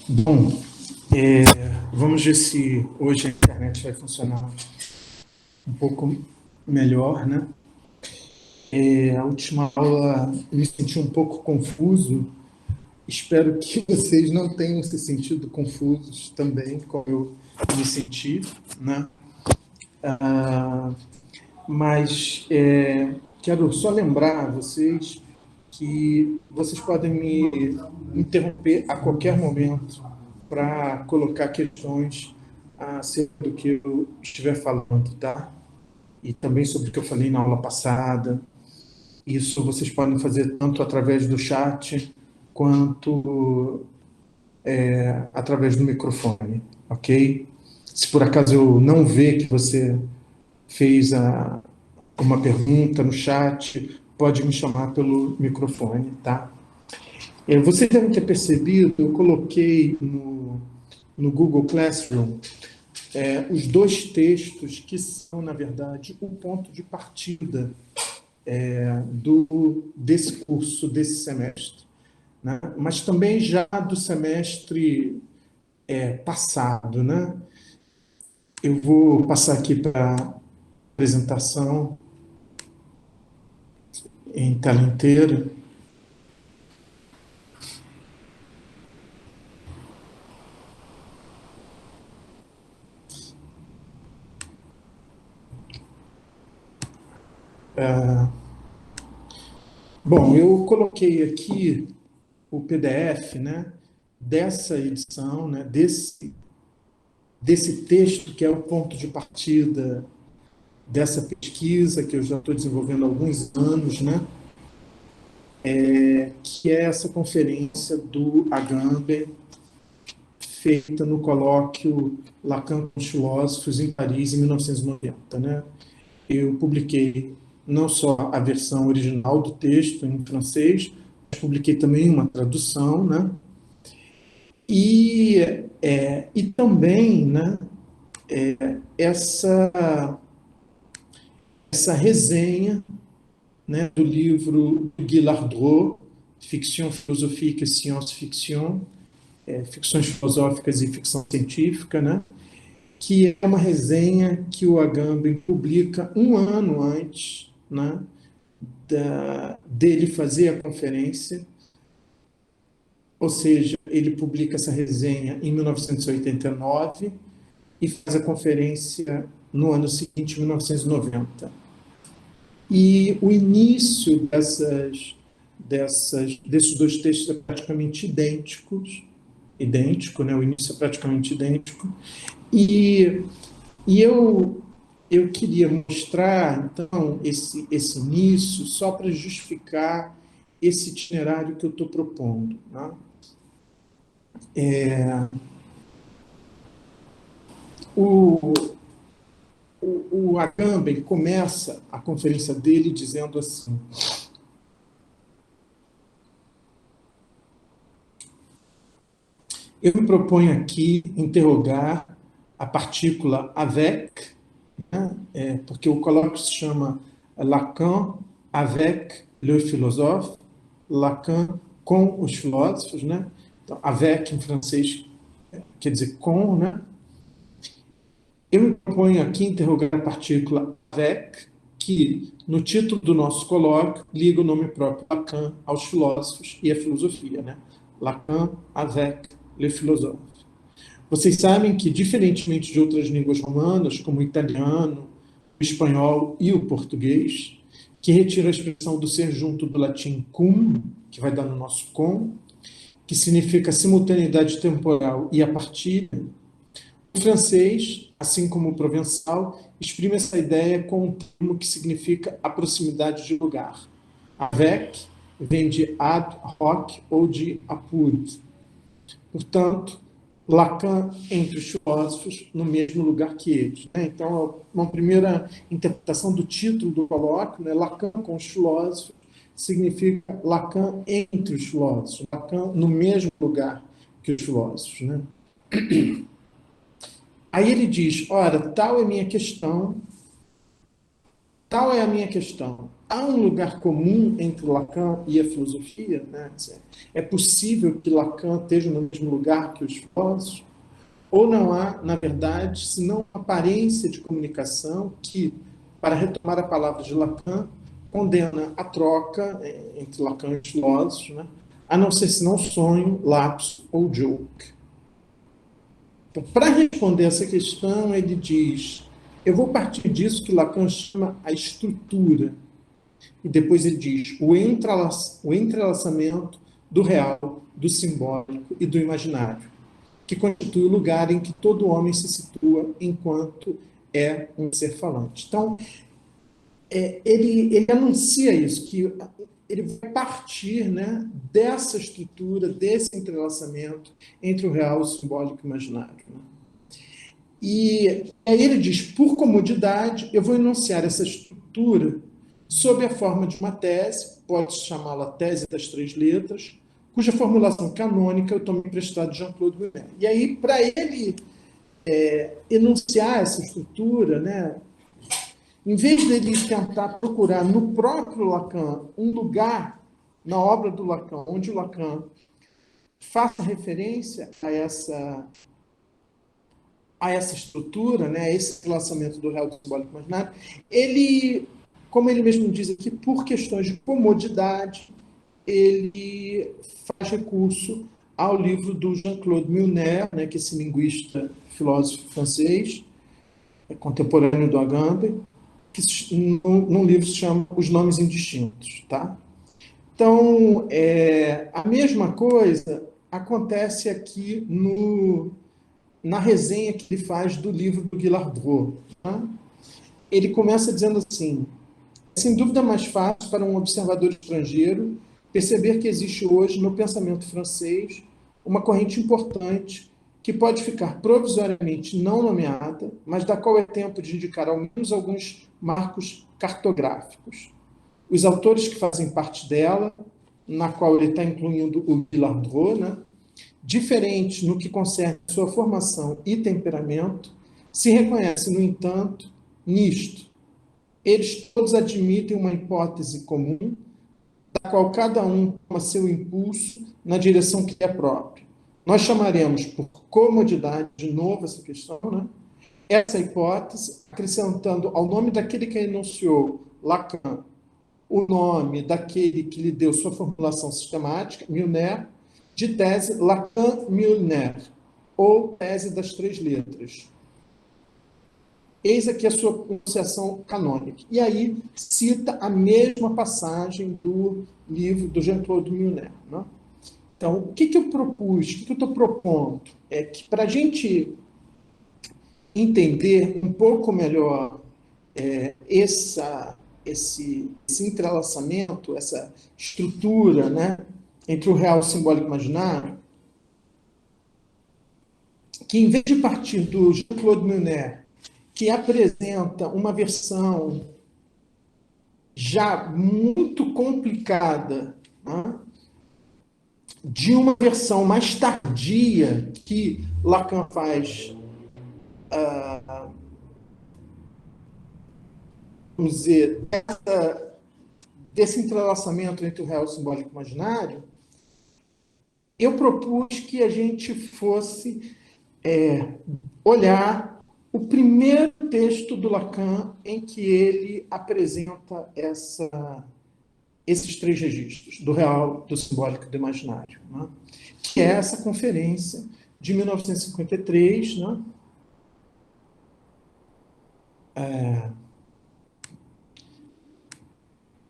Bom, vamos ver se hoje a internet vai funcionar um pouco melhor, né? A última aula eu me senti um pouco confuso. Espero que vocês não tenham se sentido confusos também, como eu me senti, né? Ah, mas quero só lembrar a vocês que vocês podem me interromper a qualquer momento para colocar questões acerca do que eu estiver falando, tá? E também sobre o que eu falei na aula passada. Isso vocês podem fazer tanto através do chat quanto através do microfone, ok? Se por acaso eu não ver que você fez uma pergunta no chat, pode me chamar pelo microfone, tá? Vocês devem ter percebido, eu coloquei no Google Classroom os dois textos que são, na verdade, o ponto de partida desse curso, desse semestre, né? Mas também já do semestre passado, né? Eu vou passar aqui para a apresentação em tela inteira. Bom, eu coloquei aqui o PDF, né, dessa edição, né, desse texto que é o ponto de partida dessa pesquisa que eu já estou desenvolvendo há alguns anos, né, que é essa conferência do Agamben, feita no colóquio Lacan com os filósofos em Paris, em 1990. Né? Eu publiquei não só a versão original do texto em francês, mas publiquei também uma tradução, né? E também, né, essa resenha, né, do livro do Guy Lardreau, Ficção Filosófica e Science-Fiction, ficções filosóficas e ficção científica, né, que é uma resenha que o Agamben publica um ano antes, né, dele fazer a conferência, ou seja, ele publica essa resenha em 1989 e faz a conferência no ano seguinte, 1990. E o início desses dois textos é praticamente idêntico, né? O início é praticamente idêntico. E, e eu queria mostrar, então, esse início só para justificar esse itinerário que eu estou propondo. Né? O, o Agamben começa a conferência dele dizendo assim: eu me proponho aqui interrogar a partícula avec, né? Porque o colóquio se chama Lacan avec le philosophe, Lacan com os filósofos, né? Então, avec em francês quer dizer com, né? Eu me proponho aqui interrogar a partícula avec, que, no título do nosso colóquio, liga o nome próprio Lacan aos filósofos e à filosofia, né? Lacan avec le philosophe. Vocês sabem que, diferentemente de outras línguas romanas, como o italiano, o espanhol e o português, que retira a expressão do ser junto do latim cum, que vai dar no nosso com, que significa simultaneidade temporal e a partilha, o francês, assim como o provençal, exprime essa ideia com um termo que significa a proximidade de lugar. Avec vem de ad hoc ou de apud. Portanto, Lacan entre os filósofos no mesmo lugar que eles. Né? Então, uma primeira interpretação do título do colóquio, né? Lacan com os filósofos, significa Lacan entre os filósofos, Lacan no mesmo lugar que os filósofos. Né? Aí ele diz, ora, tal é a minha questão, há um lugar comum entre Lacan e a filosofia, né? É possível que Lacan esteja no mesmo lugar que os filósofos? Ou não há, na verdade, senão uma aparência de comunicação que, para retomar a palavra de Lacan, condena a troca entre Lacan e os filósofos, né? A não ser senão sonho, lapso ou joke. Então, para responder essa questão, ele diz: eu vou partir disso que Lacan chama a estrutura. E depois ele diz: o entrelaçamento do real, do simbólico e do imaginário, que constitui o lugar em que todo homem se situa enquanto é um ser falante. Então, ele anuncia isso, que ele vai partir, né, dessa estrutura, desse entrelaçamento entre o real, o simbólico e o imaginário. Né? E aí ele diz, por comodidade, eu vou enunciar essa estrutura sob a forma de uma tese, pode chamá-la tese das três letras, cuja formulação canônica eu tomei emprestado de Jean-Claude Miller. E aí, para ele enunciar essa estrutura, né, em vez dele tentar procurar no próprio Lacan um lugar na obra do Lacan, onde o Lacan faça referência a essa estrutura, né, a esse relacionamento do real do simbólico imaginário, ele, como ele mesmo diz aqui, por questões de comodidade, ele faz recurso ao livro do Jean-Claude Milner, né, que é esse linguista, filósofo francês, contemporâneo do Agamben, que num livro se chama Os Nomes Indistintos. Tá? Então, a mesma coisa acontece aqui na resenha que ele faz do livro do Guillardreau. Tá? Ele começa dizendo assim: é sem dúvida mais fácil para um observador estrangeiro perceber que existe hoje no pensamento francês uma corrente importante que pode ficar provisoriamente não nomeada, mas da qual é tempo de indicar ao menos alguns marcos cartográficos. Os autores que fazem parte dela, na qual ele está incluindo o Guillardreau, né, diferentes no que concerne sua formação e temperamento, se reconhecem, no entanto, nisto. Eles todos admitem uma hipótese comum, da qual cada um toma seu impulso na direção que é própria. Nós chamaremos por comodidade, de novo essa questão, né? Essa hipótese, acrescentando ao nome daquele que enunciou Lacan, o nome daquele que lhe deu sua formulação sistemática, Milner, de tese Lacan-Milner, ou tese das três letras. Eis aqui a sua pronunciação canônica. E aí cita a mesma passagem do livro do Jean-Claude Milner. Né? Então, o que eu propus, o que eu estou propondo? É que, para a gente entender um pouco melhor esse entrelaçamento, essa estrutura, né, entre o real, o simbólico e o imaginário, que, em vez de partir do Jean-Claude Milner, que apresenta uma versão já muito complicada, né, de uma versão mais tardia que Lacan faz, vamos dizer, desse entrelaçamento entre o real, o simbólico e o imaginário, eu propus que a gente fosse olhar o primeiro texto do Lacan em que ele apresenta esses três registros, do real, do simbólico e do imaginário, né? Que é essa conferência de 1953, né?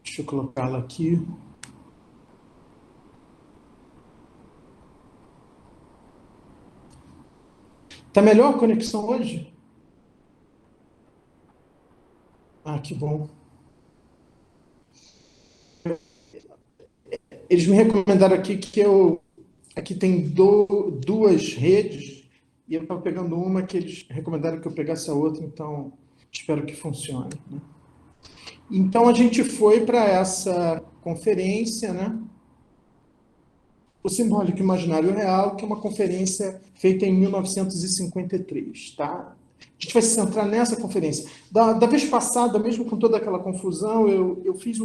Deixa eu colocá-la aqui. Tá melhor a conexão hoje? Ah, que bom. Eles me recomendaram aqui que aqui tem duas redes e eu estava pegando uma que eles recomendaram que eu pegasse a outra, então espero que funcione. Né? Então a gente foi para essa conferência, né? O Simbólico Imaginário Real, que é uma conferência feita em 1953, tá? gente vai se centrar nessa conferência. Da vez passada, mesmo com toda aquela confusão, eu fiz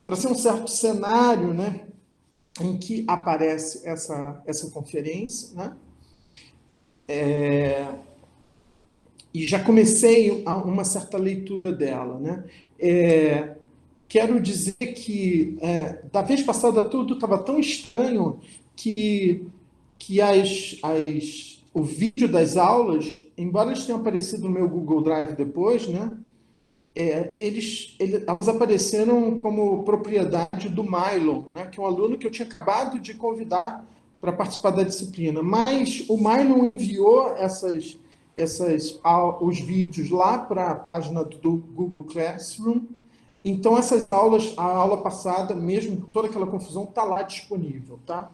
para ser um certo cenário, né, em que aparece essa conferência, né, e já comecei uma certa leitura dela, né. Quero dizer que da vez passada tudo estava tão estranho que o vídeo das aulas, embora eles tenham aparecido no meu Google Drive depois, né, elas apareceram como propriedade do Mylon, né, que é um aluno que eu tinha acabado de convidar para participar da disciplina. Mas o Mylon enviou os vídeos lá para a página do Google Classroom. Então, essas aulas, a aula passada, mesmo com toda aquela confusão, está lá disponível, tá?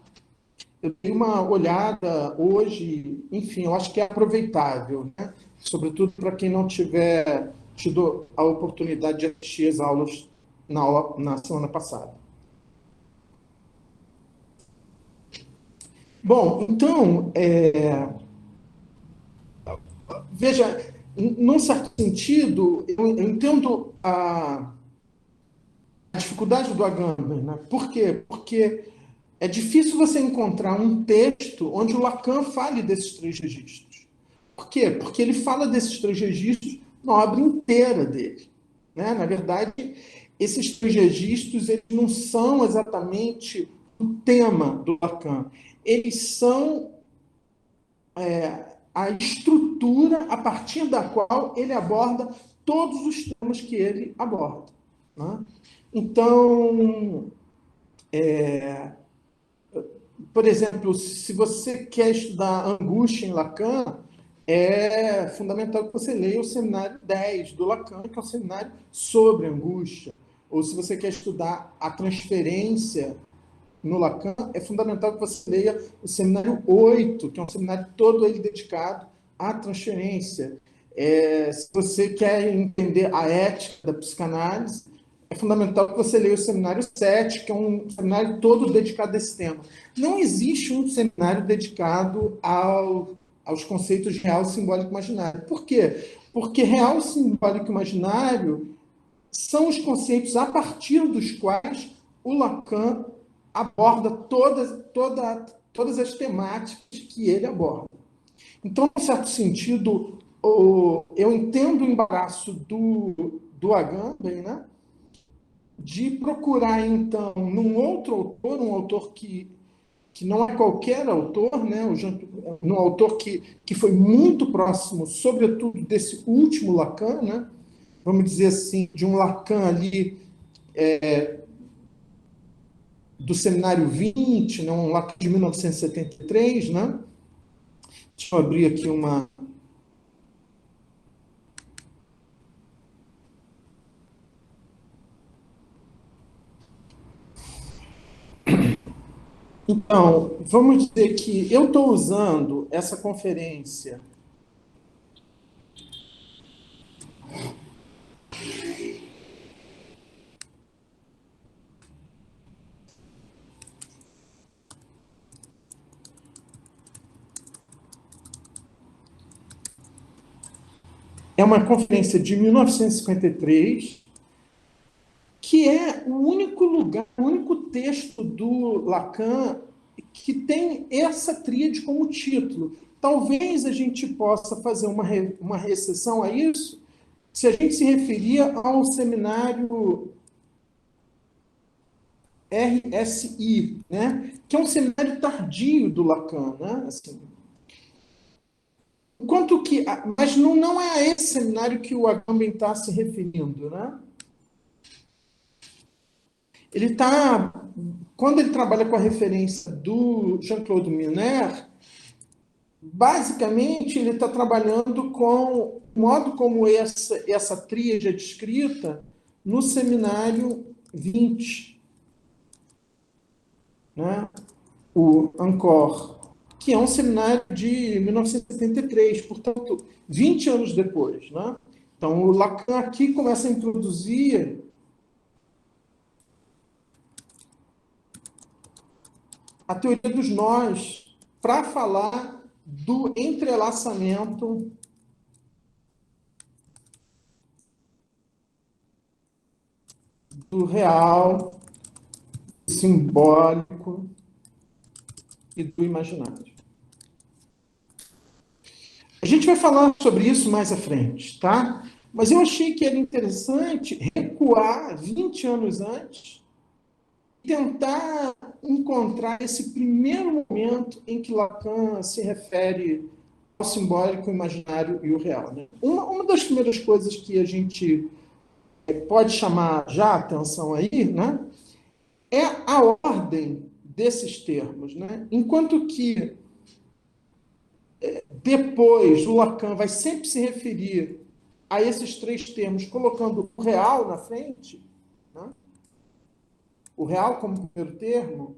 Eu dei uma olhada hoje, enfim, eu acho que é aproveitável, né? Sobretudo para quem não tiver tido a oportunidade de assistir as aulas na semana passada. Bom, então, veja, num certo sentido, eu entendo a dificuldade do Agamben, né? Por quê? Porque é difícil você encontrar um texto onde o Lacan fale desses três registros. Por quê? Porque ele fala desses três registros na obra inteira dele, né? Na verdade, esses três registros eles não são exatamente o tema do Lacan. Eles são a estrutura a partir da qual ele aborda todos os temas que ele aborda, né? Então, por exemplo, se você quer estudar angústia em Lacan, é fundamental que você leia o seminário 10 do Lacan, que é um seminário sobre angústia. Ou se você quer estudar a transferência no Lacan, é fundamental que você leia o seminário 8, que é um seminário todo ele dedicado à transferência. Se você quer entender a ética da psicanálise, é fundamental que você leia o seminário 7, que é um seminário todo dedicado a esse tema. Não existe um seminário dedicado aos conceitos de real, simbólico e imaginário. Por quê? Porque real, simbólico e imaginário são os conceitos a partir dos quais o Lacan aborda todas as temáticas que ele aborda. Então, em certo sentido, eu entendo o embaraço do Agamben, né, de procurar, então, num outro autor, um autor que não é qualquer autor, né, um autor que foi muito próximo, sobretudo, desse último Lacan, né, vamos dizer assim, de um Lacan ali do seminário 20, né, um Lacan de 1973, né? Deixa eu abrir aqui uma. Então, vamos dizer que eu estou usando essa conferência é uma conferência de 1953, que é o único lugar, o único texto do Lacan que tem essa tríade como título. Talvez a gente possa fazer uma recessão a isso, se a gente se referia ao seminário RSI, né? Que é um seminário tardio do Lacan, né? Assim, enquanto que, mas não é a esse seminário que o Agamben está se referindo, né? Ele está, quando ele trabalha com a referência do Jean-Claude Miller, basicamente ele está trabalhando com o modo como essa tríade é descrita no seminário 20, né? O Ancor, que é um seminário de 1973, portanto, 20 anos depois, né? Então, o Lacan aqui começa a introduzir a teoria dos nós para falar do entrelaçamento do real, simbólico e do imaginário. A gente vai falar sobre isso mais à frente, tá? Mas eu achei que era interessante recuar 20 anos antes e tentar encontrar esse primeiro momento em que Lacan se refere ao simbólico, o imaginário e o real. Né? Uma das primeiras coisas que a gente pode chamar já a atenção aí, né, é a ordem desses termos. Né? Enquanto que depois o Lacan vai sempre se referir a esses três termos, colocando o real na frente, né? O real como primeiro termo,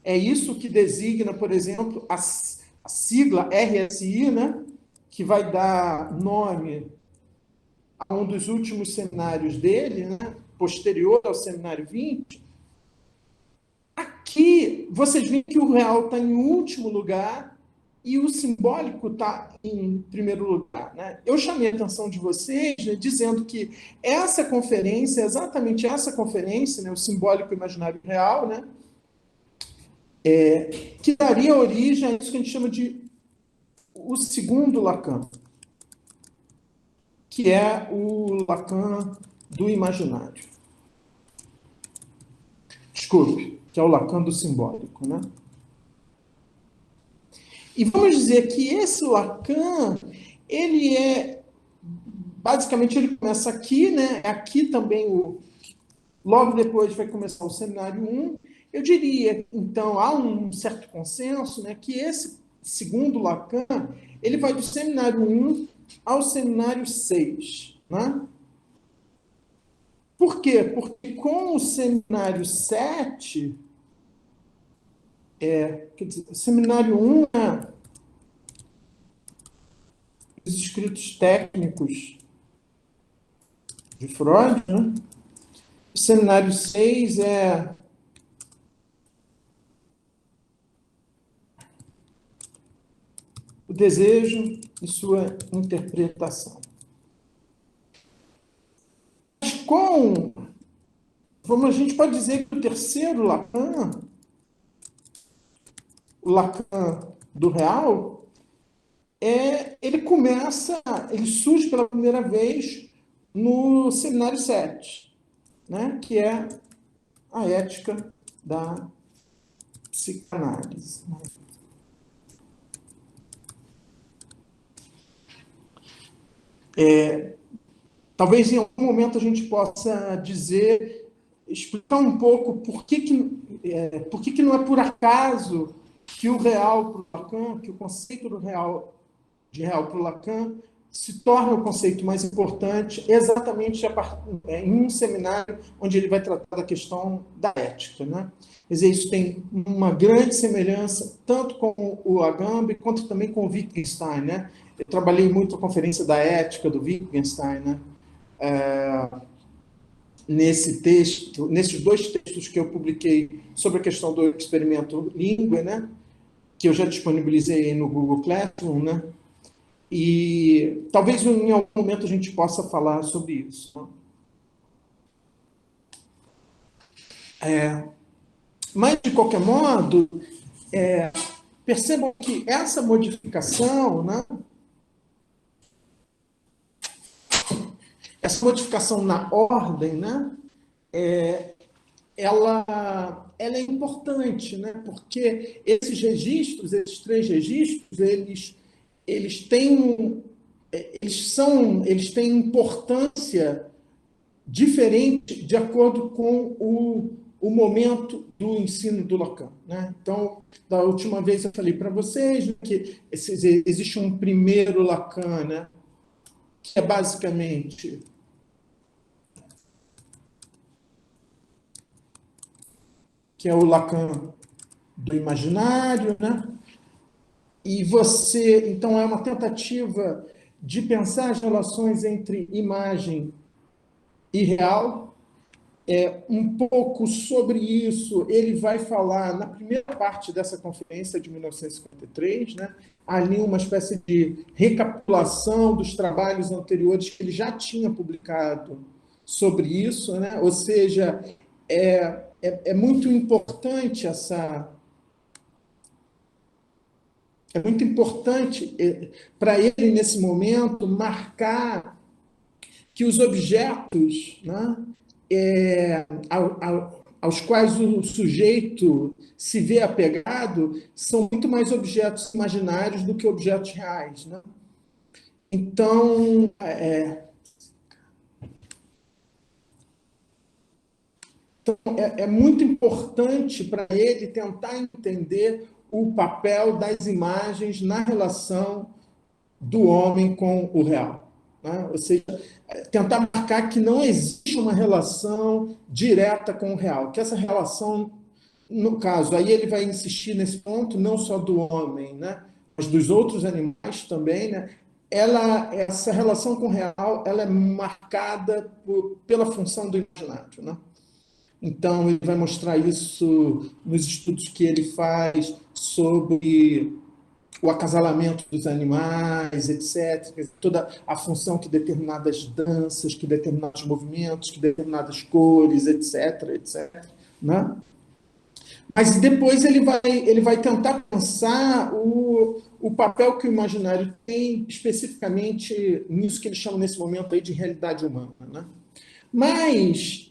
é isso que designa, por exemplo, a sigla RSI, né? Que vai dar nome a um dos últimos seminários dele, né? Posterior ao seminário 20. Aqui, vocês veem que o real está em último lugar e o simbólico está em primeiro lugar. Né? Eu chamei a atenção de vocês, né, dizendo que essa conferência, exatamente essa conferência, né, o simbólico, imaginário e real, né, que daria origem a isso que a gente chama de o segundo Lacan, que é o Lacan do imaginário. Desculpe, que é o Lacan do simbólico. Né? E vamos dizer que esse Lacan, ele é, basicamente, ele começa aqui, né? Aqui também, logo depois vai começar o seminário 1. Eu diria, então, há um certo consenso, né, que esse segundo Lacan, ele vai do seminário 1 ao seminário 6. Né? Por quê? Porque com o seminário 7, quer dizer, o seminário 1 é os escritos técnicos de Freud, né? O seminário 6 é o desejo e sua interpretação. Mas a gente pode dizer que o terceiro Lacan, o Lacan do real, ele surge pela primeira vez no seminário 7, né, que é a ética da psicanálise. Talvez em algum momento a gente possa explicar um pouco por que não é por acaso que o real para o Lacan, que o conceito de real para o Lacan se torna o conceito mais importante exatamente em um seminário onde ele vai tratar da questão da ética. Né? Quer dizer, isso tem uma grande semelhança tanto com o Agamben quanto também com o Wittgenstein. Né? Eu trabalhei muito a conferência da ética do Wittgenstein, né? Nesses dois textos que eu publiquei sobre a questão do experimento língua, né, que eu já disponibilizei no Google Classroom, né, e talvez em algum momento a gente possa falar sobre isso. Mas, de qualquer modo, percebam que essa modificação, né, essa modificação na ordem, né, ela é importante, né? Porque esses registros, esses três registros, eles têm importância diferente de acordo com o momento do ensino do Lacan. Né? Então, da última vez eu falei para vocês que existe um primeiro Lacan, né? Que é basicamente o Lacan do imaginário, né? E então, é uma tentativa de pensar as relações entre imagem e real, Um pouco sobre isso, ele vai falar na primeira parte dessa conferência de 1953, né? Ali uma espécie de recapitulação dos trabalhos anteriores que ele já tinha publicado sobre isso, né? Ou seja, é muito importante é muito importante para ele nesse momento marcar que os objetos, né, aos quais o sujeito se vê apegado são muito mais objetos imaginários do que objetos reais. Né? Então, é muito importante para ele tentar entender o papel das imagens na relação do homem com o real. Né? Ou seja, tentar marcar que não existe uma relação direta com o real, que essa relação, no caso, aí ele vai insistir nesse ponto, não só do homem, né? Mas dos outros animais também, né? Essa relação com o real, ela é marcada pela função do imaginário, né? Então, ele vai mostrar isso nos estudos que ele faz sobre o acasalamento dos animais, etc. Toda a função que determinadas danças, que determinados movimentos, que determinadas cores, etc., etc. Né? Mas depois ele vai tentar pensar o papel que o imaginário tem especificamente nisso que ele chama nesse momento aí de realidade humana. Né? Mas,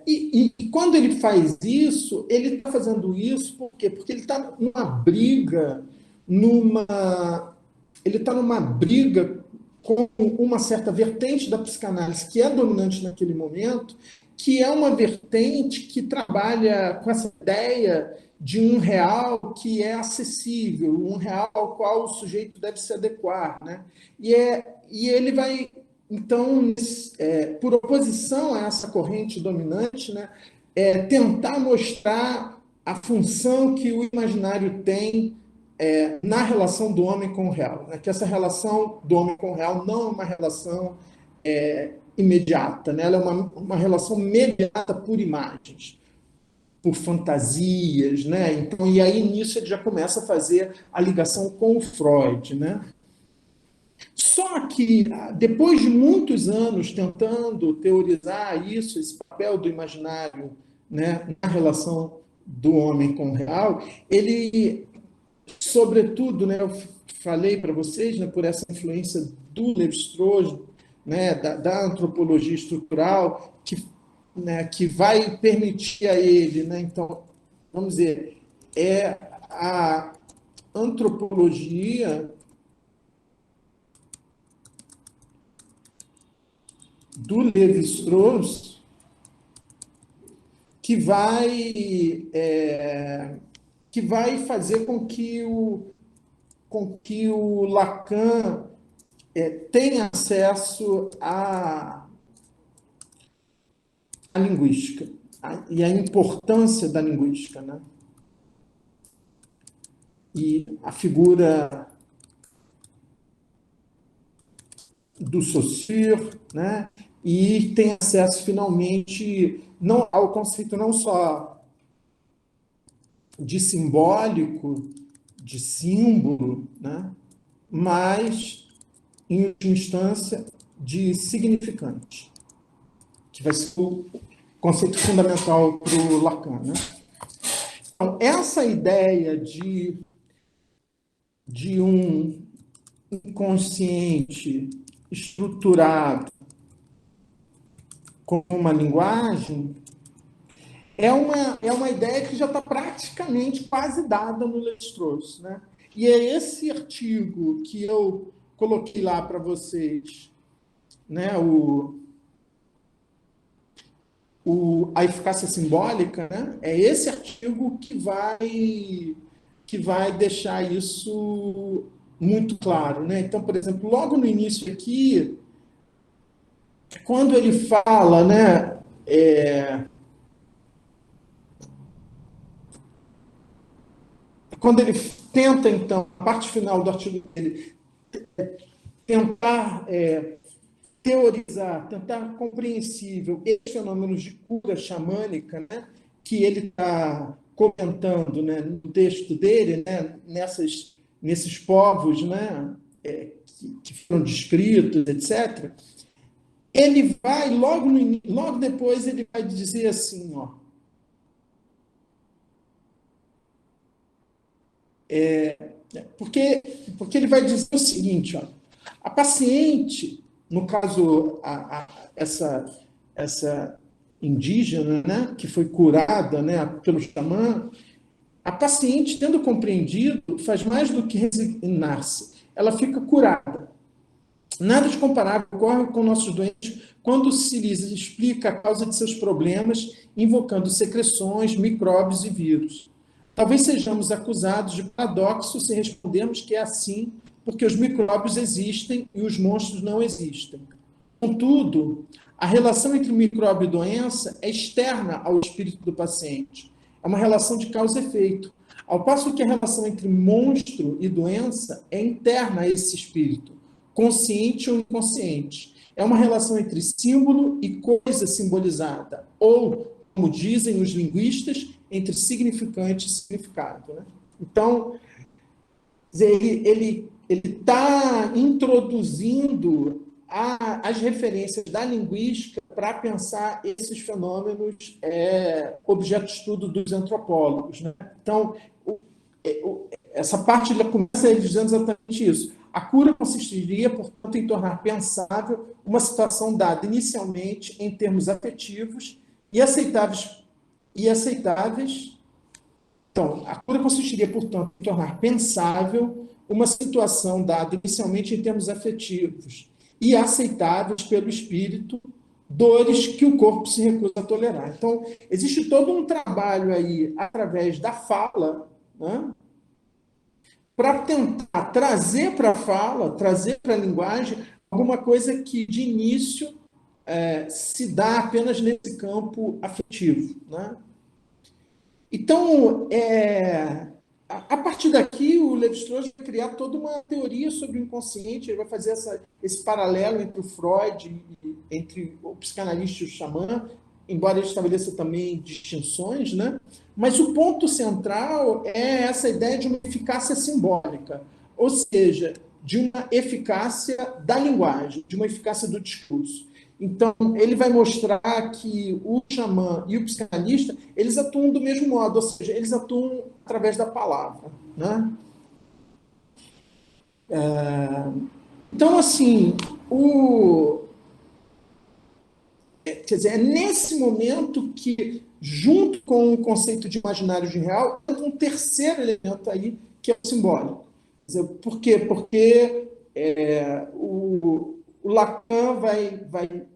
e quando ele faz isso, ele está fazendo isso por quê? Porque ele está numa briga, numa, ele está numa briga com uma certa vertente da psicanálise que é dominante naquele momento, que é uma vertente que trabalha com essa ideia de um real que é acessível, um real ao qual o sujeito deve se adequar. Né? E ele vai então, por oposição a essa corrente dominante, né, tentar mostrar a função que o imaginário tem na relação do homem com o real. Né, que essa relação do homem com o real não é uma relação imediata, né, ela é uma relação mediada por imagens, por fantasias. Né, então, e aí nisso ele já começa a fazer a ligação com o Freud. Né, só que, depois de muitos anos tentando teorizar isso, esse papel do imaginário, né, na relação do homem com o real, ele, sobretudo, né, eu falei para vocês, né, por essa influência do Lévi-Strauss, né, da antropologia estrutural, né, que vai permitir a ele, né, então, vamos dizer, é a antropologia do Lévi-Strauss que vai fazer com que o Lacan tenha acesso à linguística e à importância da linguística. Né? E a figura do Saussure, né? E tem acesso finalmente não ao conceito não só de simbólico, de símbolo, né? Mas, em última instância, de significante, que vai ser o conceito fundamental para o Lacan. Né? Então, essa ideia de um inconsciente estruturado com uma linguagem é uma ideia que já está praticamente quase dada no Lévi-Strauss. Né? E é esse artigo que eu coloquei lá para vocês, né? A eficácia simbólica, né? É esse artigo que vai deixar isso muito claro. Né? Então, por exemplo, logo no início aqui, quando ele fala, né, quando ele tenta, então, a parte final do artigo dele, tentar teorizar, tentar compreensível esses fenômenos de cura xamânica, né, que ele está comentando, né, no texto dele, né, nesses povos, né, que foram descritos, etc., ele vai, logo depois, ele vai dizer assim, ó, porque, porque ele vai dizer o seguinte, ó, a paciente, no caso, essa indígena, né, que foi curada, né, pelo xamã, a paciente, tendo compreendido, faz mais do que resignar-se, ela fica curada. Nada de comparável ocorre com nossos doentes quando se lhes explica a causa de seus problemas, invocando secreções, micróbios e vírus. Talvez sejamos acusados de paradoxo se respondermos que é assim, porque os micróbios existem e os monstros não existem. Contudo, a relação entre micróbio e doença é externa ao espírito do paciente. É uma relação de causa e efeito. Ao passo que a relação entre monstro e doença é interna a esse espírito, consciente ou inconsciente. É uma relação entre símbolo e coisa simbolizada, ou, como dizem os linguistas, entre significante e significado. Né? Então, ele está introduzindo as referências da linguística para pensar esses fenômenos objeto de estudo dos antropólogos. Né? Então, essa parte ele começa dizendo exatamente isso. A cura consistiria, portanto, em tornar pensável uma situação dada inicialmente em termos afetivos e aceitáveis. Então, a cura consistiria, portanto, em tornar pensável uma situação dada inicialmente em termos afetivos e aceitáveis pelo espírito, dores que o corpo se recusa a tolerar. Então, existe todo um trabalho aí, através da fala, né, para tentar trazer para a fala, trazer para a linguagem, alguma coisa que, de início, se dá apenas nesse campo afetivo. Né? Então, a partir daqui, o Levi-Strauss vai criar toda uma teoria sobre o inconsciente, ele vai fazer esse paralelo entre o Freud, entre o psicanalista e o xamã, embora ele estabeleça também distinções, né? Mas o ponto central é essa ideia de uma eficácia simbólica, ou seja, de uma eficácia da linguagem, de uma eficácia do discurso. Então, ele vai mostrar que o xamã e o psicanalista, eles atuam do mesmo modo, ou seja, eles atuam através da palavra. Né? Então, assim, quer dizer, é nesse momento que, junto com o conceito de imaginário de real, entra um terceiro elemento aí, que é o simbólico. Quer dizer, por quê? Porque o Lacan vai,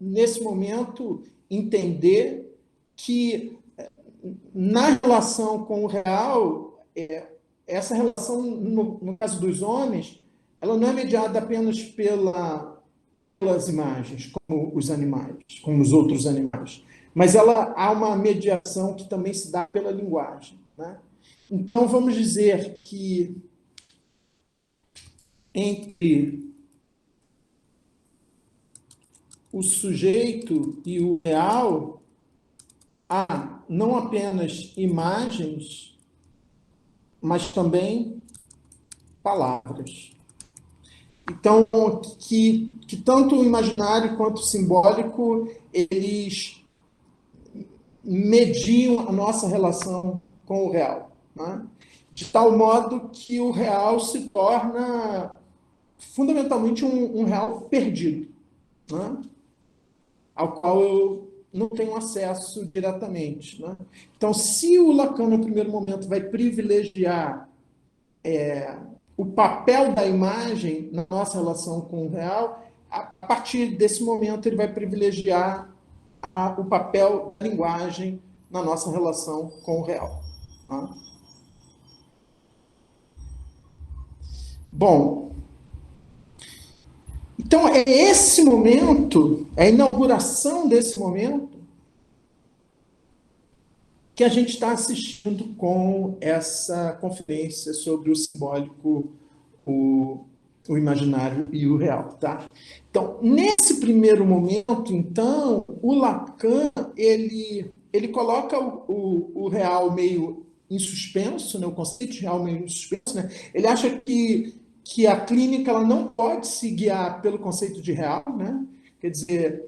nesse momento, entender que, na relação com o real, essa relação, no caso dos homens, ela não é mediada apenas pelas imagens, como os animais, como os outros animais, mas há uma mediação que também se dá pela linguagem. Né? Então, vamos dizer que entre o sujeito e o real, há não apenas imagens, mas também palavras. Então, que tanto o imaginário quanto o simbólico, eles mediam a nossa relação com o real. Né? De tal modo que o real se torna fundamentalmente um real perdido, né? Ao qual eu não tenho acesso diretamente. Né? Então, se o Lacan, no primeiro momento, vai privilegiar o papel da imagem na nossa relação com o real, a partir desse momento ele vai privilegiar o papel da linguagem na nossa relação com o real. Tá? Bom, então é esse momento, é a inauguração desse momento, que a gente está assistindo com essa conferência sobre o simbólico, o imaginário e o real. Tá? Então, nesse primeiro momento, então, o Lacan, ele coloca o real meio em suspenso, né? O conceito de real meio em suspenso, né? Ele acha que a clínica ela não pode se guiar pelo conceito de real, né? Quer dizer,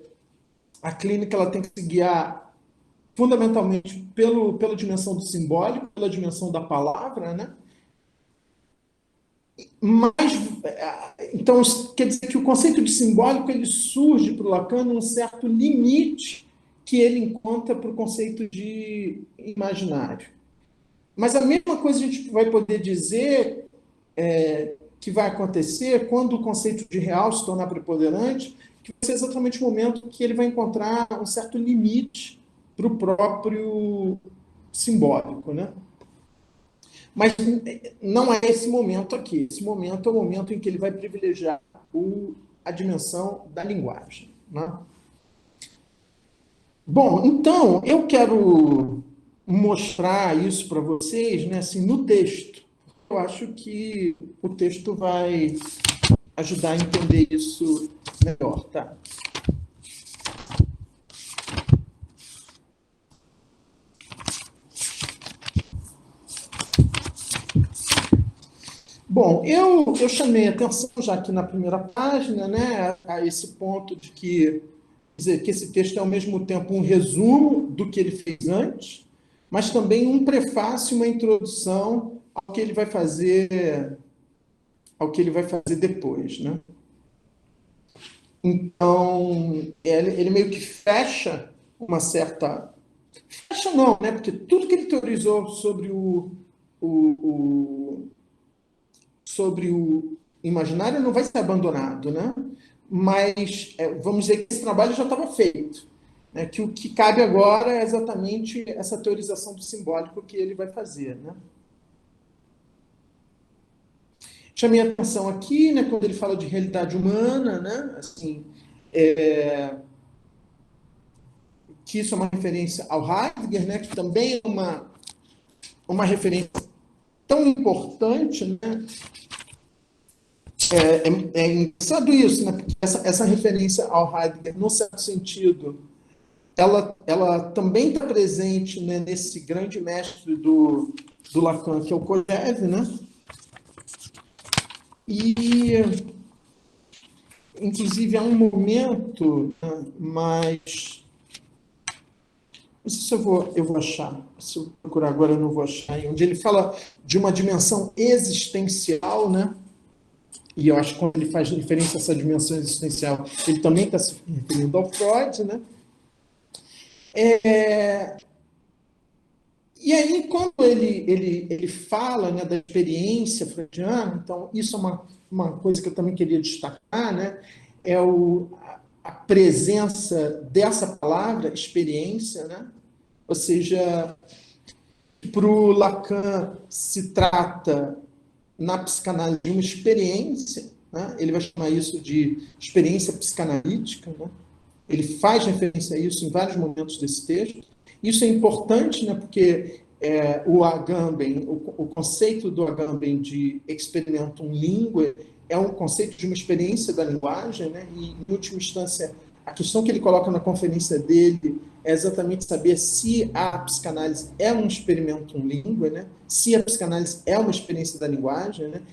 a clínica ela tem que se guiar fundamentalmente pela dimensão do simbólico, pela dimensão da palavra, né? Mas, então, quer dizer que o conceito de simbólico ele surge para o Lacan num certo limite que ele encontra para o conceito de imaginário. Mas a mesma coisa a gente vai poder dizer que vai acontecer quando o conceito de real se tornar preponderante, que vai ser exatamente o momento que ele vai encontrar um certo limite para o próprio simbólico, né? Mas não é esse momento aqui. Esse momento é o momento em que ele vai privilegiar a dimensão da linguagem, né? Bom, então, eu quero mostrar isso para vocês, né, assim, no texto. Eu acho que o texto vai ajudar a entender isso melhor, tá? Bom, eu chamei atenção já aqui na primeira página, né, a esse ponto de que, dizer, que esse texto é ao mesmo tempo um resumo do que ele fez antes, mas também um prefácio, uma introdução ao que ele vai fazer depois, né? Então, ele meio que fecha uma certa... Fecha não, né? Porque tudo que ele teorizou o, sobre o imaginário não vai ser abandonado, né? Mas vamos dizer que esse trabalho já estava feito, né? Que o que cabe agora é exatamente essa teorização do simbólico que ele vai fazer, né? Chamei a atenção aqui, né, quando ele fala de realidade humana, né? Assim, que isso é uma referência ao Heidegger, né? Que também é uma referência tão importante, né? É engraçado isso, né? Porque essa referência ao Heidegger, num certo sentido, ela também está presente, né, nesse grande mestre do Lacan, que é o Kojev, né? E, inclusive, há um momento, né, mais... Não sei se eu vou achar, se eu procurar agora eu não vou achar, onde ele fala de uma dimensão existencial, né? E eu acho que quando ele faz referência a essa dimensão existencial, ele também está se referindo ao Freud, né? E aí, quando ele fala, né, da experiência freudiana, então, isso é uma coisa que eu também queria destacar, né? É a presença dessa palavra, experiência, né? Ou seja, para o Lacan se trata, na psicanálise, de uma experiência, né? Ele vai chamar isso de experiência psicanalítica, né? Ele faz referência a isso em vários momentos desse texto. Isso é importante, né, porque o Agamben, o conceito do Agamben de experimentum linguae é um conceito de uma experiência da linguagem, né, e, em última instância, a questão que ele coloca na conferência dele é exatamente saber se a psicanálise é um experimentum linguae, né, se a psicanálise é uma experiência da linguagem, né,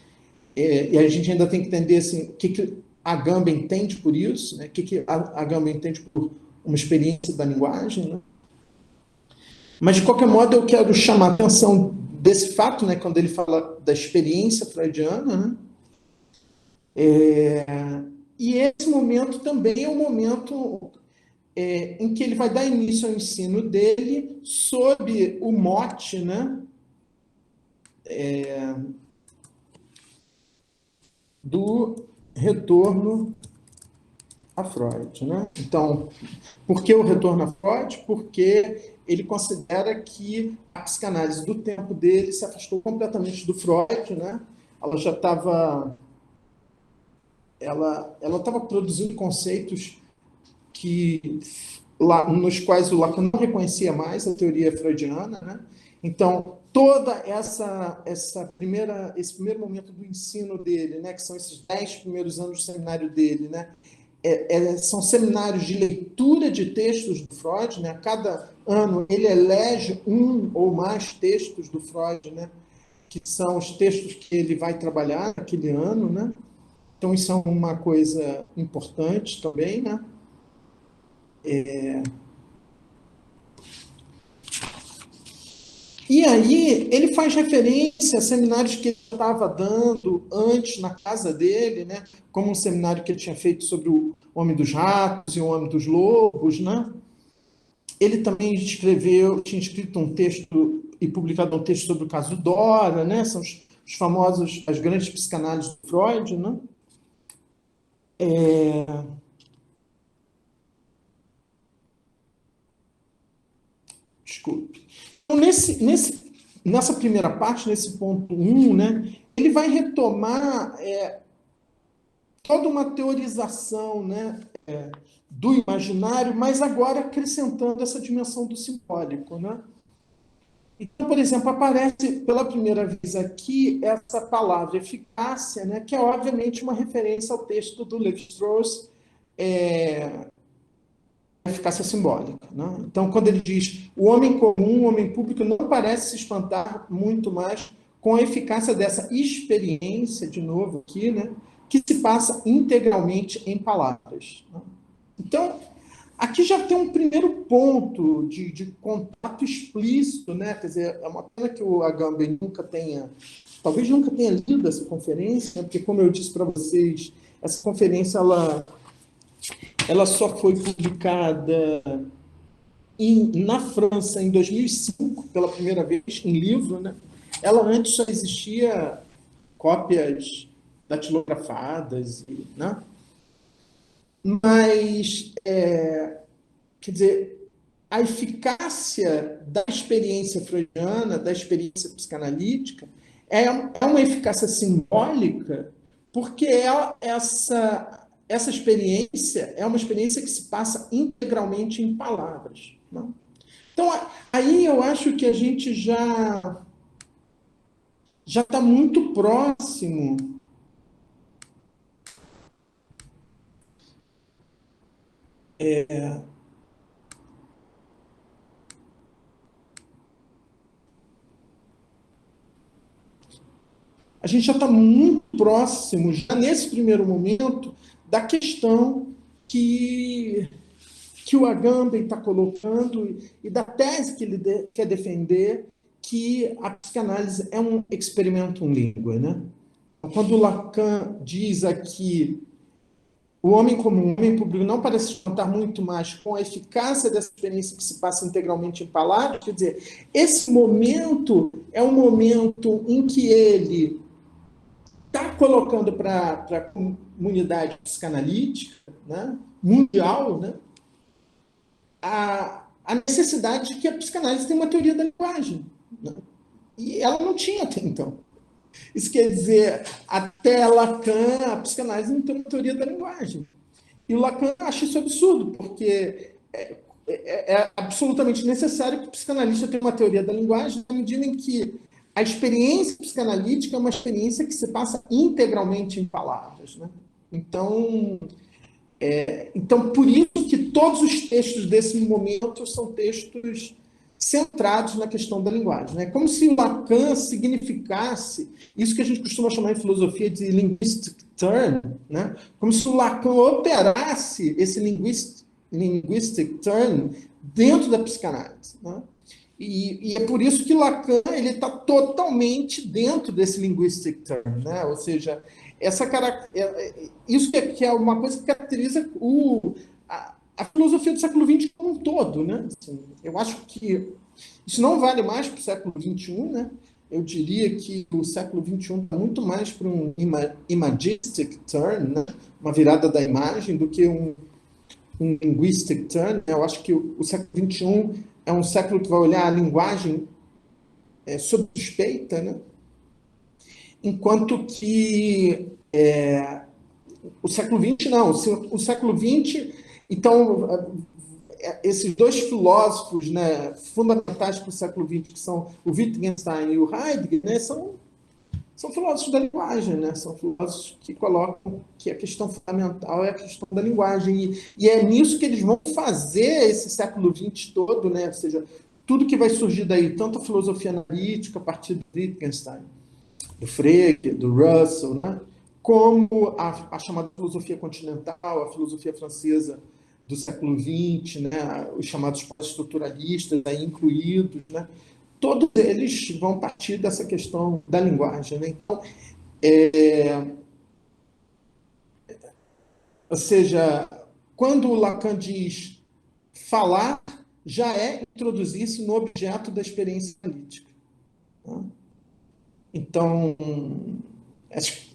e a gente ainda tem que entender assim, o que a Gamba entende por isso, né? O que a Gamba entende por uma experiência da linguagem. Né? Mas, de qualquer modo, eu quero chamar a atenção desse fato, né, quando ele fala da experiência freudiana, né? E esse momento também é um momento em que ele vai dar início ao ensino dele sob o mote, né, do retorno a Freud, né? Então, por que o retorno a Freud? Porque ele considera que a psicanálise do tempo dele se afastou completamente do Freud, né? Ela já estava ela estava produzindo conceitos que lá nos quais o Lacan não reconhecia mais a teoria freudiana, né? Então, toda esse primeiro momento do ensino dele, né, que são esses 10 primeiros anos do seminário dele, né, são seminários de leitura de textos do Freud, né? Cada ano ele elege um ou mais textos do Freud, né? Que são os textos que ele vai trabalhar naquele ano, né? Então, isso é uma coisa importante também, né? E aí, ele faz referência a seminários que ele estava dando antes na casa dele, né? Como um seminário que ele tinha feito sobre o Homem dos Ratos e o Homem dos Lobos, né? Ele também tinha escrito um texto e publicado um texto sobre o caso Dora, né? São os famosos, as grandes psicanálises do Freud, né? Desculpe. Então, nessa primeira parte, nesse ponto 1, né, ele vai retomar toda uma teorização, né, do imaginário, mas agora acrescentando essa dimensão do simbólico. Né? Então, por exemplo, aparece pela primeira vez aqui essa palavra eficácia, né, que é obviamente uma referência ao texto do Levi-Strauss, eficácia simbólica. Né? Então, quando ele diz o homem comum, o homem público, não parece se espantar muito mais com a eficácia dessa experiência, de novo aqui, né, que se passa integralmente em palavras. Né? Então, aqui já tem um primeiro ponto de contato explícito, né? Quer dizer, é uma pena que o Agamben talvez nunca tenha lido essa conferência, né? Porque, como eu disse para vocês, essa conferência ela só foi publicada na França em 2005, pela primeira vez, em livro, né? Ela antes só existia cópias datilografadas, né? Mas, quer dizer, a eficácia da experiência freudiana, da experiência psicanalítica, é uma eficácia simbólica, porque essa experiência é uma experiência que se passa integralmente em palavras. Né? Então, aí eu acho que a gente já está muito próximo. A gente já está muito próximo, já nesse primeiro momento, da questão que o Agamben está colocando e da tese que ele quer defender, que a psicanálise é um experimento em língua. Né? Quando Lacan diz aqui o homem comum, o homem público, não parece se contar muito mais com a eficácia dessa experiência que se passa integralmente em palavras, quer dizer, esse momento é um momento em que ele está colocando para a comunidade psicanalítica, né, mundial, né, a necessidade de que a psicanálise tenha uma teoria da linguagem. Né? E ela não tinha até então. Isso quer dizer, até Lacan, a psicanálise não tem uma teoria da linguagem. E o Lacan acha isso absurdo, porque é absolutamente necessário que o psicanalista tenha uma teoria da linguagem, na medida em que a experiência psicanalítica é uma experiência que se passa integralmente em palavras. Né? Então, por isso que todos os textos desse momento são textos centrados na questão da linguagem. Né? Como se Lacan significasse isso que a gente costuma chamar em filosofia de linguistic turn, né? Como se o Lacan operasse esse linguistic turn dentro da psicanálise. Né? E é por isso que Lacan está totalmente dentro desse linguistic turn, né? Ou seja, isso que é uma coisa que caracteriza a filosofia do século XX como um todo. Né? Assim, eu acho que isso não vale mais para o século XXI. Né? Eu diria que o século XXI está muito mais para um imagistic turn, né? Uma virada da imagem, do que um linguistic turn. Eu acho que o século XXI é um século que vai olhar a linguagem sob suspeita, né? Enquanto que o século XX não. O século XX, então, esses dois filósofos, né, fundamentais para o século XX, que são o Wittgenstein e o Heidegger, né, são são filósofos da linguagem, né? São filósofos que colocam que a questão fundamental é a questão da linguagem. E é nisso que eles vão fazer esse século XX todo, né? Ou seja, tudo que vai surgir daí, tanto a filosofia analítica, a partir do Wittgenstein, do Frege, do Russell, né? Como a chamada filosofia continental, a filosofia francesa do século XX, né? Os chamados pós-estruturalistas, aí incluídos, né? Todos eles vão partir dessa questão da linguagem. Né? Então, ou seja, quando o Lacan diz falar, já é introduzir-se no objeto da experiência analítica. Né? Então,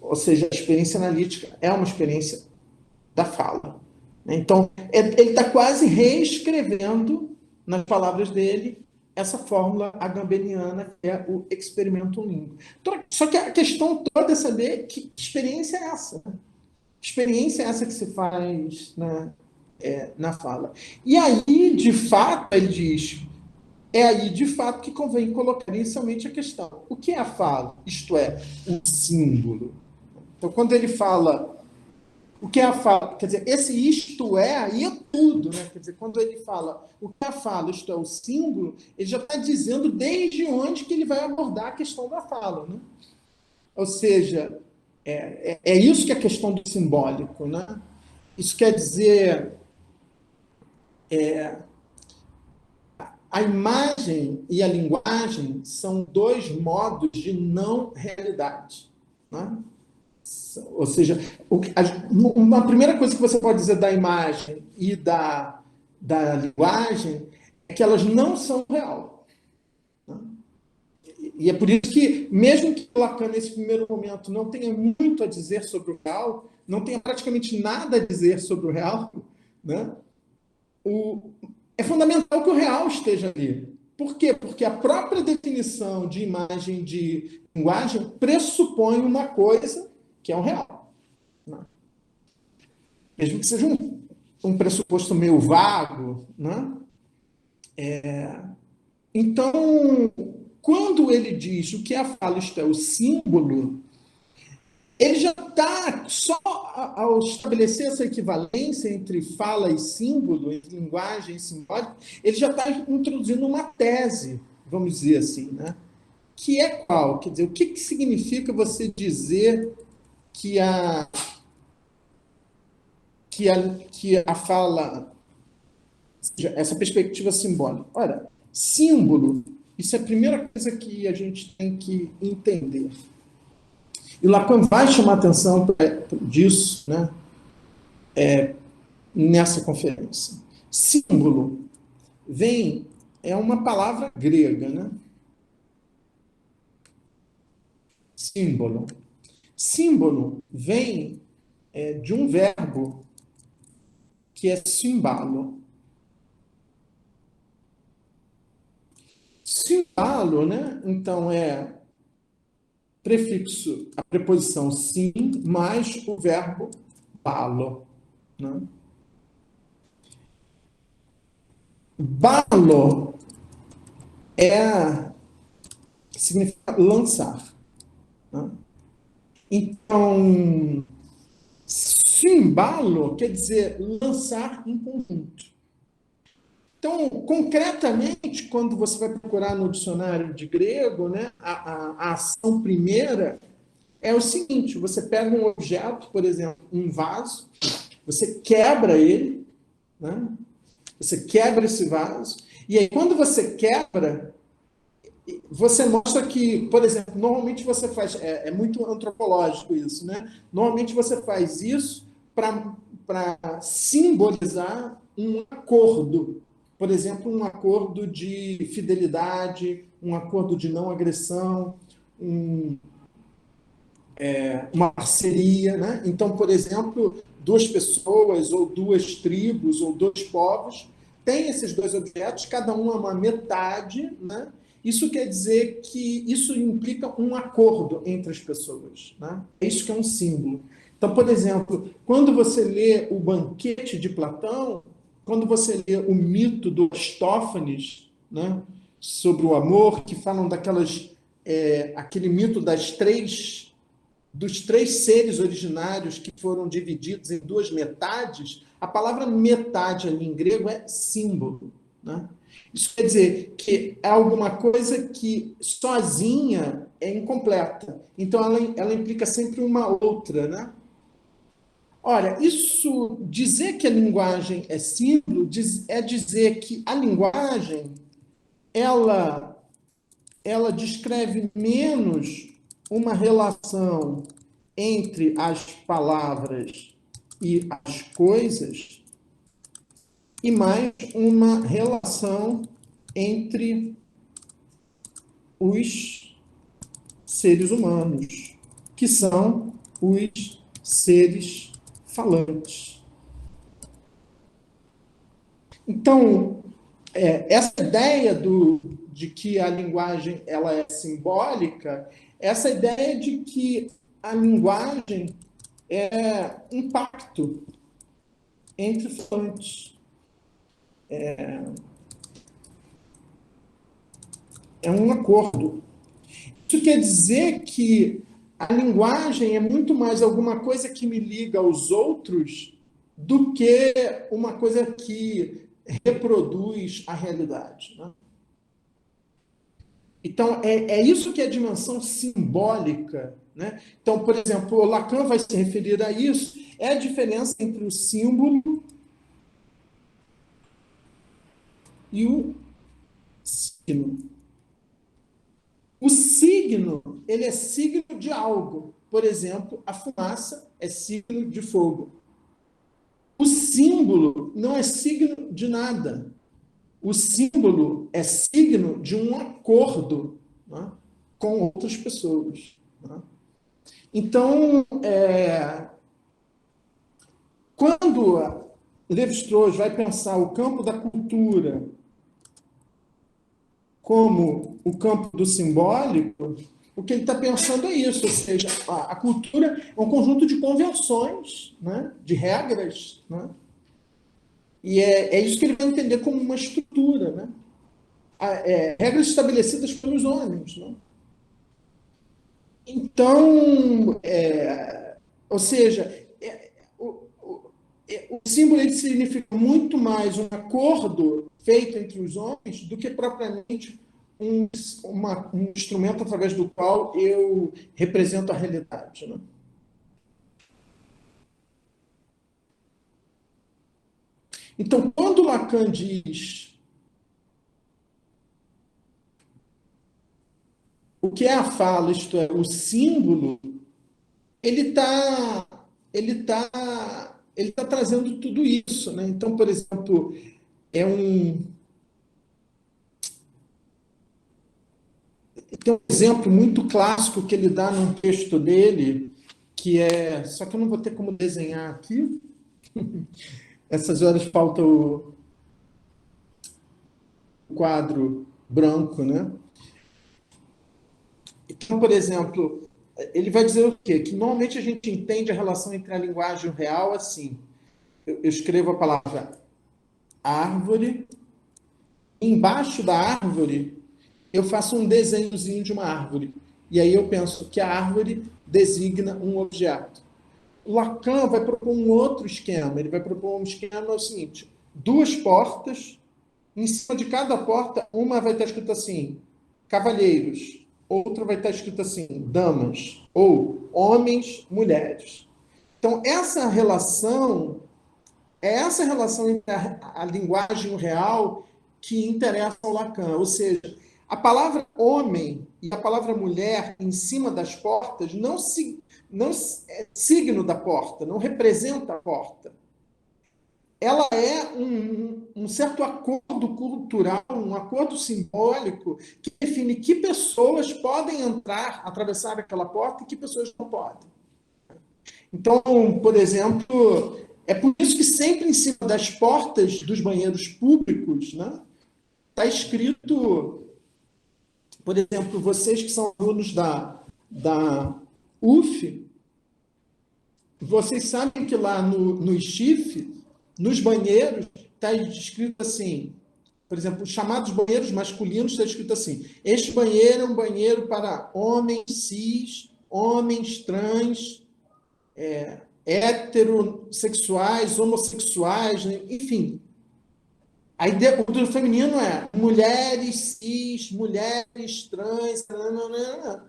ou seja, a experiência analítica é uma experiência da fala. Então, ele está quase reescrevendo, nas palavras dele, essa fórmula agambeniana, que é o experimento língua. Então, só que a questão toda é saber que experiência é essa. Né? Que experiência é essa que se faz, né, na fala. E aí, de fato, ele diz, é aí, de fato, que convém colocar inicialmente a questão. O que é a fala? Isto é, um símbolo. Então, quando ele fala o que é a fala, quer dizer, esse isto é, aí é tudo, né? Quer dizer, quando ele fala o que é a fala, isto é, o símbolo, ele já está dizendo desde onde que ele vai abordar a questão da fala, né? Ou seja, é isso que é a questão do simbólico, né? Isso quer dizer, a imagem e a linguagem são dois modos de não realidade, né? Ou seja, uma primeira coisa que você pode dizer da imagem e da linguagem é que elas não são real. Né? E é por isso que, mesmo que Lacan, nesse primeiro momento, não tenha muito a dizer sobre o real, não tenha praticamente nada a dizer sobre o real, né? É fundamental que o real esteja ali. Por quê? Porque a própria definição de imagem de linguagem pressupõe uma coisa que é o real. Né? Mesmo que seja um pressuposto meio vago, né? Então, quando ele diz o que é a fala, isto é, o símbolo, ele já está, só ao estabelecer essa equivalência entre fala e símbolo, entre linguagem e simbólico, ele já está introduzindo uma tese, vamos dizer assim, né? Que é qual? Quer dizer, o que significa você dizer que a fala, essa perspectiva simbólica? Olha, símbolo, isso é a primeira coisa que a gente tem que entender. E Lacan vai chamar atenção disso, né, nessa conferência. Símbolo é uma palavra grega, né? Símbolo. Símbolo vem de um verbo que é simbalo. Simbalo, né? Então é prefixo, a preposição sim, mais o verbo balo. Né? Balo significa lançar. Né? Então, simbalo quer dizer lançar em conjunto. Então, concretamente, quando você vai procurar no dicionário de grego, né, a ação primeira é o seguinte: você pega um objeto, por exemplo, um vaso, você quebra ele, né? Você quebra esse vaso, e aí quando você quebra, você mostra que, por exemplo, normalmente você faz, é muito antropológico isso, né? Normalmente você faz isso para simbolizar um acordo. Por exemplo, um acordo de fidelidade, um acordo de não agressão, uma parceria, né? Então, por exemplo, duas pessoas, ou duas tribos, ou dois povos, têm esses dois objetos, cada um é uma metade, né? Isso quer dizer que isso implica um acordo entre as pessoas, né? É isso que é um símbolo. Então, por exemplo, quando você lê o Banquete de Platão, quando você lê o mito do Aristófanes, né, sobre o amor, que falam daquelas aquele mito dos três seres originários que foram divididos em duas metades, a palavra metade ali em grego é símbolo, né? Isso quer dizer que é alguma coisa que sozinha é incompleta. Então, ela implica sempre uma outra, né? Ora, isso, dizer que a linguagem é símbolo, é dizer que a linguagem, ela, ela descreve menos uma relação entre as palavras e as coisas, e mais uma relação entre os seres humanos, que são os seres falantes. Então, essa ideia de que a linguagem ela é simbólica, essa ideia de que a linguagem é um pacto entre falantes. É um acordo. Isso quer dizer que a linguagem é muito mais alguma coisa que me liga aos outros do que uma coisa que reproduz a realidade, né? Então, é isso que é a dimensão simbólica, né? Então, por exemplo, o Lacan vai se referir a isso, é a diferença entre o símbolo e o signo. O signo, ele é signo de algo. Por exemplo, a fumaça é signo de fogo. O símbolo não é signo de nada. O símbolo é signo de um acordo, né, com outras pessoas, né? Então, quando Lévi-Strauss vai pensar o campo da cultura como o campo do simbólico, o que ele está pensando é isso, ou seja, a cultura é um conjunto de convenções, né, de regras, né, e é isso que ele vai entender como uma estrutura, né, regras estabelecidas pelos homens, né. Então, ou seja, o símbolo ele significa muito mais um acordo feito entre os homens do que propriamente um instrumento através do qual eu represento a realidade, né? Então, quando Lacan diz o que é a fala, isto é, o símbolo, ele está ele tá, ele tá trazendo tudo isso, né? Então, por exemplo, é um tem um exemplo muito clássico que ele dá num texto dele, que é. Só que eu não vou ter como desenhar aqui. Essas horas falta o quadro branco, né? Então, por exemplo, ele vai dizer o quê? Que normalmente a gente entende a relação entre a linguagem e o real assim. Eu escrevo a palavra árvore, embaixo da árvore eu faço um desenhozinho de uma árvore. E aí eu penso que a árvore designa um objeto. Lacan vai propor um outro esquema. Ele vai propor um esquema seguinte: duas portas, em cima de cada porta, uma vai estar escrito assim, cavalheiros, outra vai estar escrito assim, damas, ou homens, mulheres. Então, essa relação entre a linguagem e o real que interessa ao Lacan. Ou seja, a palavra homem e a palavra mulher em cima das portas não é signo da porta, não representa a porta. Ela é um certo acordo cultural, um acordo simbólico que define que pessoas podem entrar, atravessar aquela porta e que pessoas não podem. Então, por exemplo, é por isso que sempre em cima das portas dos banheiros públicos, né, está escrito, por exemplo, vocês que são alunos da UF, vocês sabem que lá no ISCHIF, nos banheiros, está escrito assim, por exemplo, os chamados banheiros masculinos está escrito assim: este banheiro é um banheiro para homens cis, homens trans, heterossexuais, homossexuais, né? Enfim. A ideia do feminino é mulheres cis, mulheres trans, né?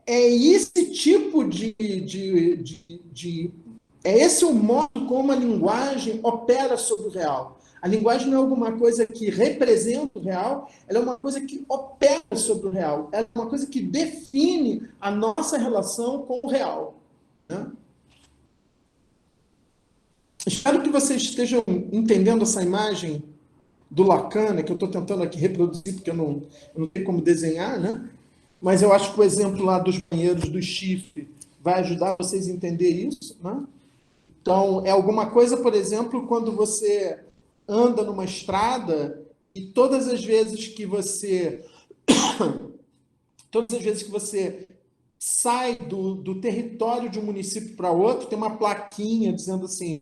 É esse tipo é esse o modo como a linguagem opera sobre o real. A linguagem não é alguma coisa que representa o real, ela é uma coisa que opera sobre o real. Ela é uma coisa que define a nossa relação com o real. Né? Espero que vocês estejam entendendo essa imagem do Lacan, né, que eu estou tentando aqui reproduzir, porque eu não tenho como desenhar, né? Mas eu acho que o exemplo lá dos banheiros do chifre vai ajudar vocês a entender isso. Né? Então, é alguma coisa, por exemplo, quando você anda numa estrada e todas as vezes que você sai do território de um município para outro, tem uma plaquinha dizendo assim,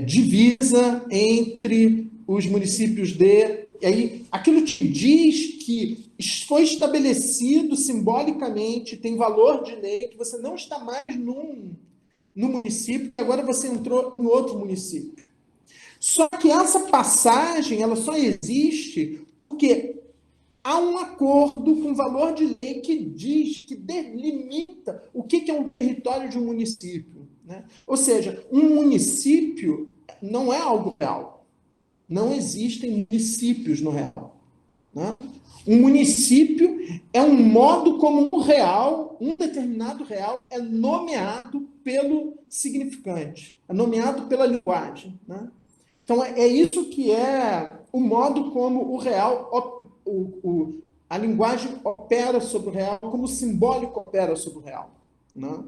divisa entre os municípios de... E aí, aquilo te diz que foi estabelecido simbolicamente, tem valor de lei, que você não está mais num município, agora você entrou em outro município. Só que essa passagem, ela só existe porque há um acordo com valor de lei que diz, que delimita o que é um território de um município. Né? Ou seja, um município não é algo real. Não existem municípios no real. Né? Um município é um modo como um determinado real, é nomeado pelo significante, é nomeado pela linguagem. Né? Então, é isso que é o modo como o real, a linguagem opera sobre o real, como o simbólico opera sobre o real. Né?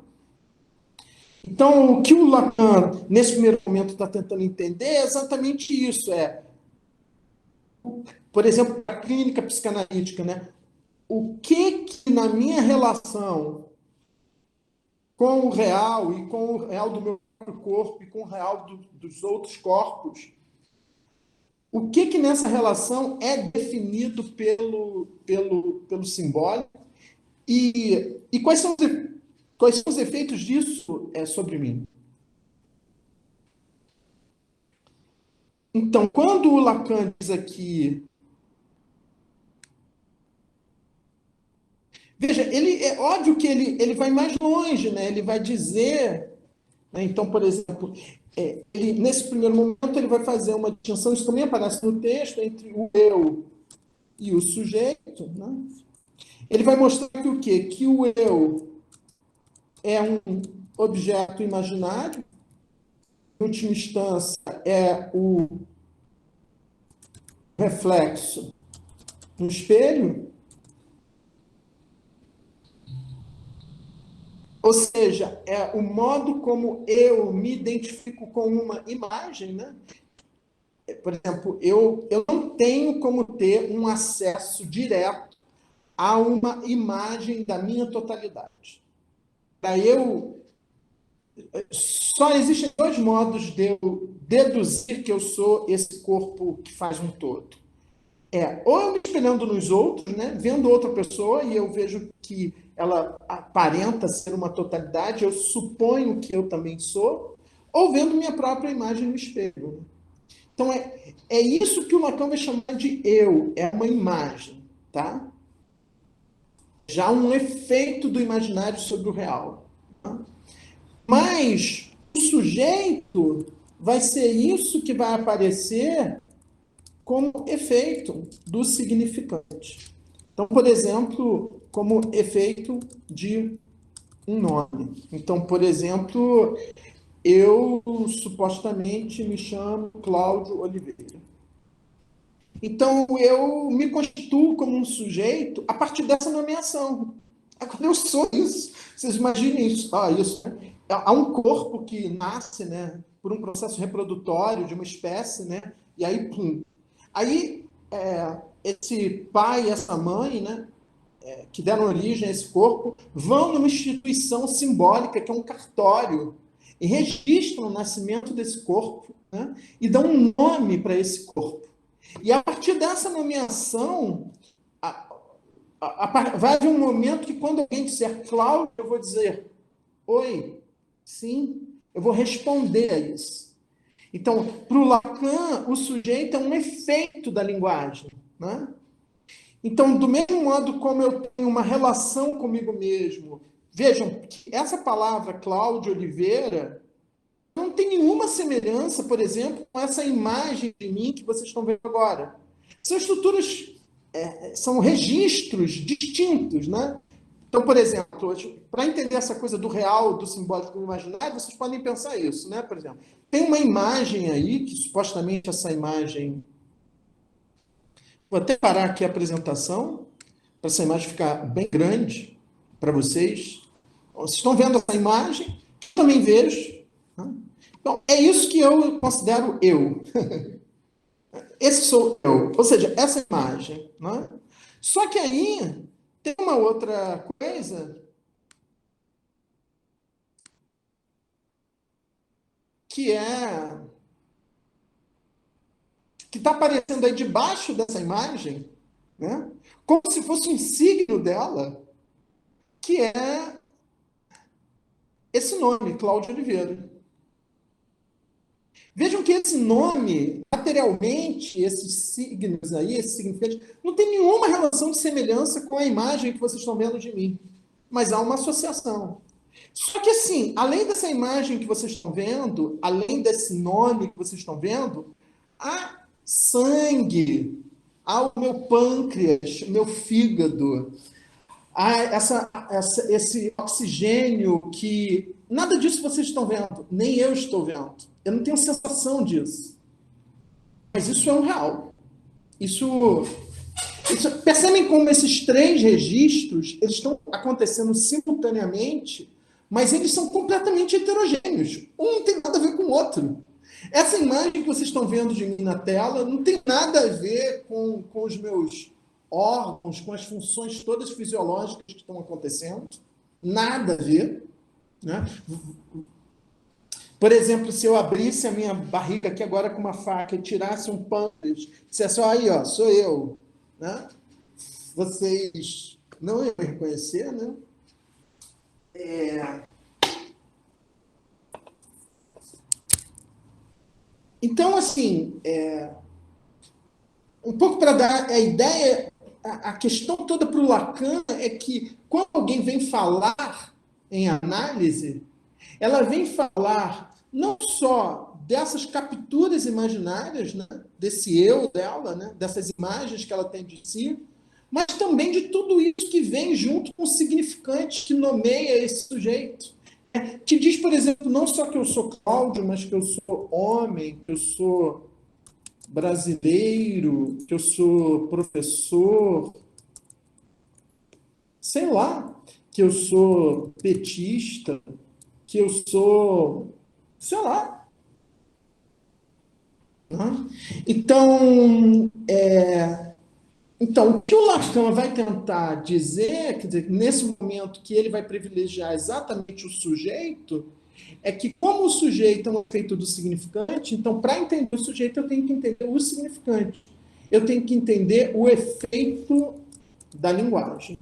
Então, o que o Lacan, nesse primeiro momento, está tentando entender é exatamente isso. Por exemplo, a clínica psicanalítica, né? O que na minha relação com o real e com o real do meu próprio corpo e com o real dos outros corpos, o que nessa relação é definido pelo simbólico e quais são os efeitos disso sobre mim? Então, quando o Lacan diz aqui... Veja, é óbvio que ele vai mais longe, né? Ele vai dizer... Né? Então, por exemplo, nesse primeiro momento ele vai fazer uma distinção, isso também aparece no texto, entre o eu e o sujeito. Né? Ele vai mostrar que o quê? Que o eu é um objeto imaginário, em última instância, é o reflexo no espelho, ou seja, é o modo como eu me identifico com uma imagem, né? Por exemplo, eu não tenho como ter um acesso direto a uma imagem da minha totalidade. Para eu, só existem dois modos de eu deduzir que eu sou esse corpo que faz um todo. Ou eu me espelhando nos outros, né, vendo outra pessoa e eu vejo que ela aparenta ser uma totalidade, eu suponho que eu também sou, ou vendo minha própria imagem no espelho. Então, é isso que o Lacan vai chamar de eu, é uma imagem, tá? Já um efeito do imaginário sobre o real. Tá? Mas o sujeito vai ser isso que vai aparecer como efeito do significante. Então, por exemplo, como efeito de um nome. Então, por exemplo, eu supostamente me chamo Cláudio Oliveira. Então, eu me constituo como um sujeito a partir dessa nomeação. Agora, eu sou isso. Vocês imaginem isso. Isso. Há um corpo que nasce, né, por um processo reprodutório de uma espécie, né, e aí, pum. Aí, esse pai e essa mãe, né, que deram origem a esse corpo, vão numa instituição simbólica, que é um cartório. e registram o nascimento desse corpo, né? E dão um nome para esse corpo. E a partir dessa nomeação, vai haver um momento que quando alguém disser Cláudio, eu vou dizer oi, sim, eu vou responder a isso. Então, para o Lacan, o sujeito é um efeito da linguagem, né? Então, do mesmo modo como eu tenho uma relação comigo mesmo, vejam, essa palavra Cláudio Oliveira não tem nenhuma semelhança, por exemplo, com essa imagem de mim que vocês estão vendo agora. São estruturas, são registros distintos, né? Então, por exemplo, para entender essa coisa do real, do simbólico, do imaginário, vocês podem pensar isso, né? Por exemplo, tem uma imagem aí, que supostamente essa imagem... Vou até parar aqui a apresentação, para essa imagem ficar bem grande para vocês. Vocês estão vendo essa imagem? Eu também vejo. Né? Então, é isso que eu considero eu. Esse sou eu. Ou seja, essa imagem. Né? Só que aí tem uma outra coisa que está aparecendo aí debaixo dessa imagem, né? Como se fosse um signo dela, que é esse nome, Cláudio Oliveira. Vejam que esse nome, materialmente, esses signos aí, esses significantes, não tem nenhuma relação de semelhança com a imagem que vocês estão vendo de mim. Mas há uma associação. Só que assim, além dessa imagem que vocês estão vendo, além desse nome que vocês estão vendo, há sangue, há o meu pâncreas, o meu fígado, há esse oxigênio que... Nada disso vocês estão vendo, nem eu estou vendo. Eu não tenho sensação disso. Mas isso é um real. Percebem como esses três registros eles estão acontecendo simultaneamente, mas eles são completamente heterogêneos. Um não tem nada a ver com o outro. Essa imagem que vocês estão vendo de mim na tela não tem nada a ver com os meus órgãos, com as funções todas fisiológicas que estão acontecendo. Nada a ver. Né? Por exemplo, se eu abrisse a minha barriga aqui agora com uma faca e tirasse um pâncreas, dissesse, aí, ó, sou eu, né? Vocês não iam me reconhecer, né? Então, assim, um pouco para dar a ideia, a questão toda para o Lacan é que quando alguém vem falar em análise, ela vem falar não só dessas capturas imaginárias, né, desse eu dela, né, dessas imagens que ela tem de si, mas também de tudo isso que vem junto com o significante que nomeia esse sujeito. Que diz, por exemplo, não só que eu sou Cláudio, mas que eu sou homem, que eu sou brasileiro, que eu sou professor, sei lá, que eu sou petista, que eu sou, sei lá. Né? Então, o que o Lacan vai tentar dizer, quer dizer, nesse momento que ele vai privilegiar exatamente o sujeito, é que como o sujeito é um efeito do significante, então, para entender o sujeito, eu tenho que entender o significante. Eu tenho que entender o efeito da linguagem.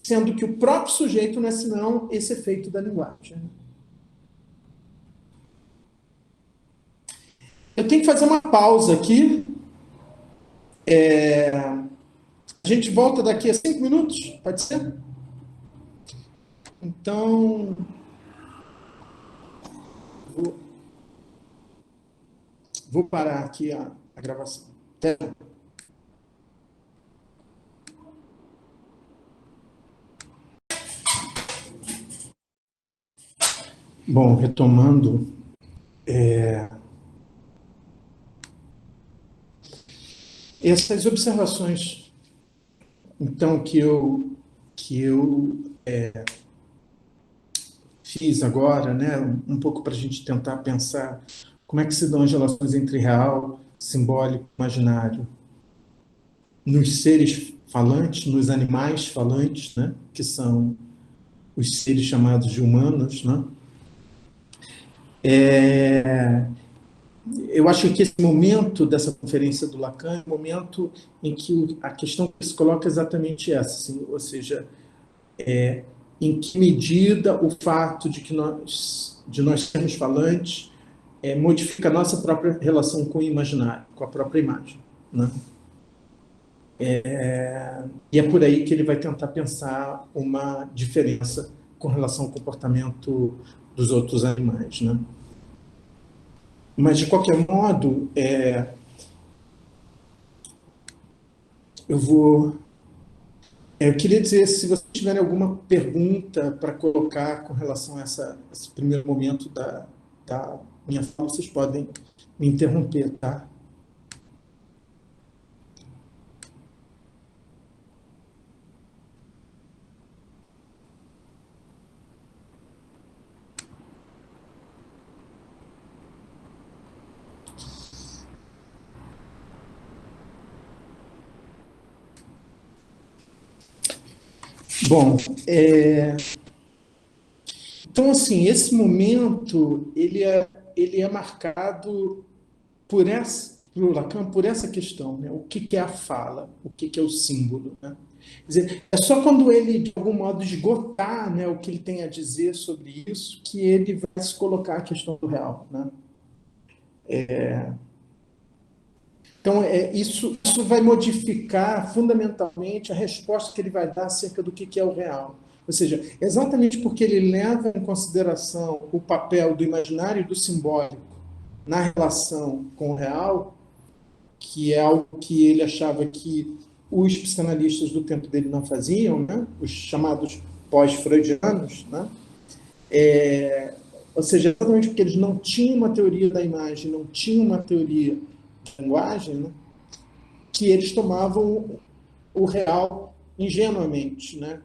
Sendo que o próprio sujeito não é senão esse efeito da linguagem. Eu tenho que fazer uma pausa aqui. A gente volta daqui a 5 minutos, pode ser? Então, vou parar aqui a gravação. Até. Bom, retomando, essas observações, então, que eu fiz agora, né, um pouco para a gente tentar pensar como é que se dão as relações entre real, simbólico e imaginário nos seres falantes, nos animais falantes, né, que são os seres chamados de humanos, né? É, eu acho que esse momento dessa conferência do Lacan é o momento em que a questão que se coloca é exatamente essa, assim, ou seja, em que medida o fato de nós sermos falantes modifica a nossa própria relação com o imaginário, com a própria imagem, né? E é por aí que ele vai tentar pensar uma diferença com relação ao comportamento dos outros animais, né? Mas, de qualquer modo, eu vou. Eu queria dizer, se vocês tiverem alguma pergunta para colocar com relação a esse primeiro momento da minha fala, vocês podem me interromper, tá? Bom, então, assim, esse momento, ele é marcado por Lacan, por essa questão, né? O que é a fala, o que é o símbolo, né? Quer dizer, é só quando ele, de algum modo, esgotar, né, o que ele tem a dizer sobre isso, que ele vai se colocar a questão do real, né? Então, isso vai modificar fundamentalmente a resposta que ele vai dar acerca do que é o real. Ou seja, exatamente porque ele leva em consideração o papel do imaginário e do simbólico na relação com o real, que é algo que ele achava que os psicanalistas do tempo dele não faziam, né? Os chamados pós-freudianos, né? Ou seja, exatamente porque eles não tinham uma teoria da imagem, não tinham uma teoria da linguagem, né? Que eles tomavam o real ingenuamente, né?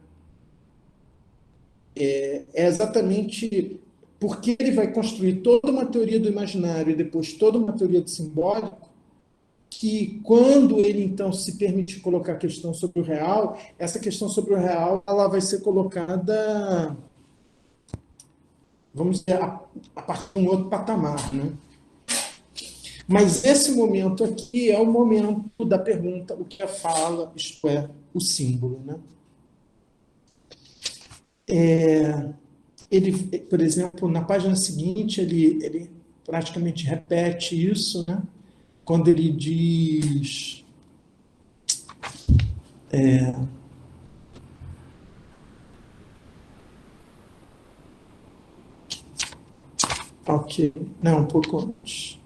É exatamente porque ele vai construir toda uma teoria do imaginário e depois toda uma teoria do simbólico, que quando ele então se permite colocar a questão sobre o real, essa questão sobre o real ela vai ser colocada, vamos dizer, a partir de um outro patamar, né? Mas esse momento aqui é o momento da pergunta, o que é a fala, isto é, o símbolo, né? Ele, por exemplo, na página seguinte, ele praticamente repete isso, né? Quando ele diz, ok, não, um pouco antes.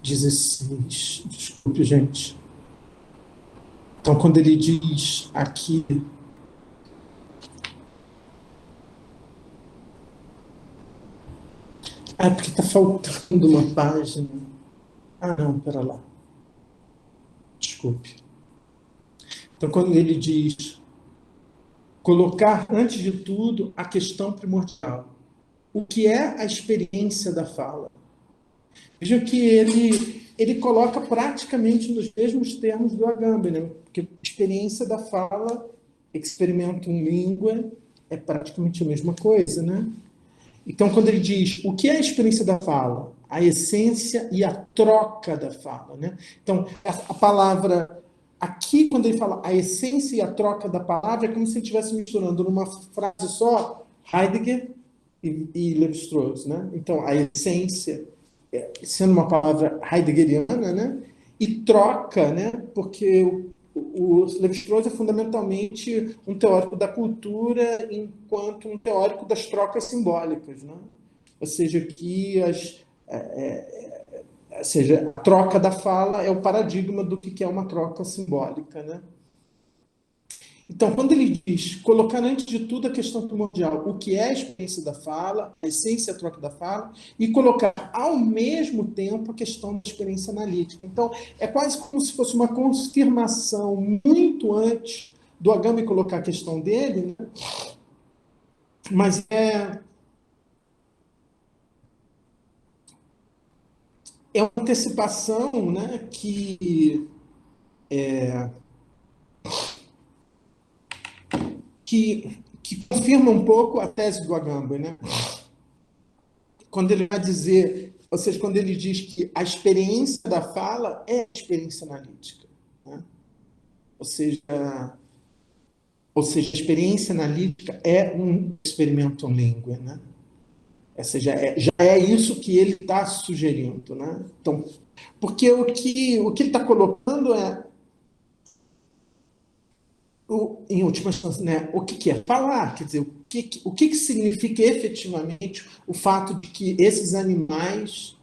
XVI, desculpe, gente. Então, quando ele diz aqui, porque está faltando uma página. Ah, não, pera lá, desculpe. Então, quando ele diz colocar, antes de tudo, a questão primordial. O que é a experiência da fala? Veja que ele coloca praticamente nos mesmos termos do Agamben, né? Porque experiência da fala, experimentum língua, é praticamente a mesma coisa, né? Então, quando ele diz o que é a experiência da fala, a essência e a troca da fala, né? Então, a palavra aqui, quando ele fala a essência e a troca da palavra, é como se ele estivesse misturando numa frase só Heidegger e Levi-Strauss, né? Então, a essência sendo uma palavra heideggeriana, né? E troca, né? Porque o Levi-Strauss é fundamentalmente um teórico da cultura enquanto um teórico das trocas simbólicas, né? Ou seja, que ou seja, a troca da fala é o paradigma do que é uma troca simbólica, né? Então, quando ele diz colocar antes de tudo a questão primordial, o que é a experiência da fala, a essência e a troca da fala, e colocar ao mesmo tempo a questão da experiência analítica. Então, é quase como se fosse uma confirmação muito antes do Agamben colocar a questão dele, né? Mas é uma antecipação, né, que confirma um pouco a tese do Agamben, né? Quando ele vai dizer, ou seja, quando ele diz que a experiência da fala é a experiência analítica, né? Ou seja, ou seja, a experiência analítica é um experimento língua, né? Ou seja, já é isso que ele está sugerindo, né? Então, porque o que ele está colocando é, em última instância, né, o que é falar, quer dizer, o que significa efetivamente o fato de que esses animais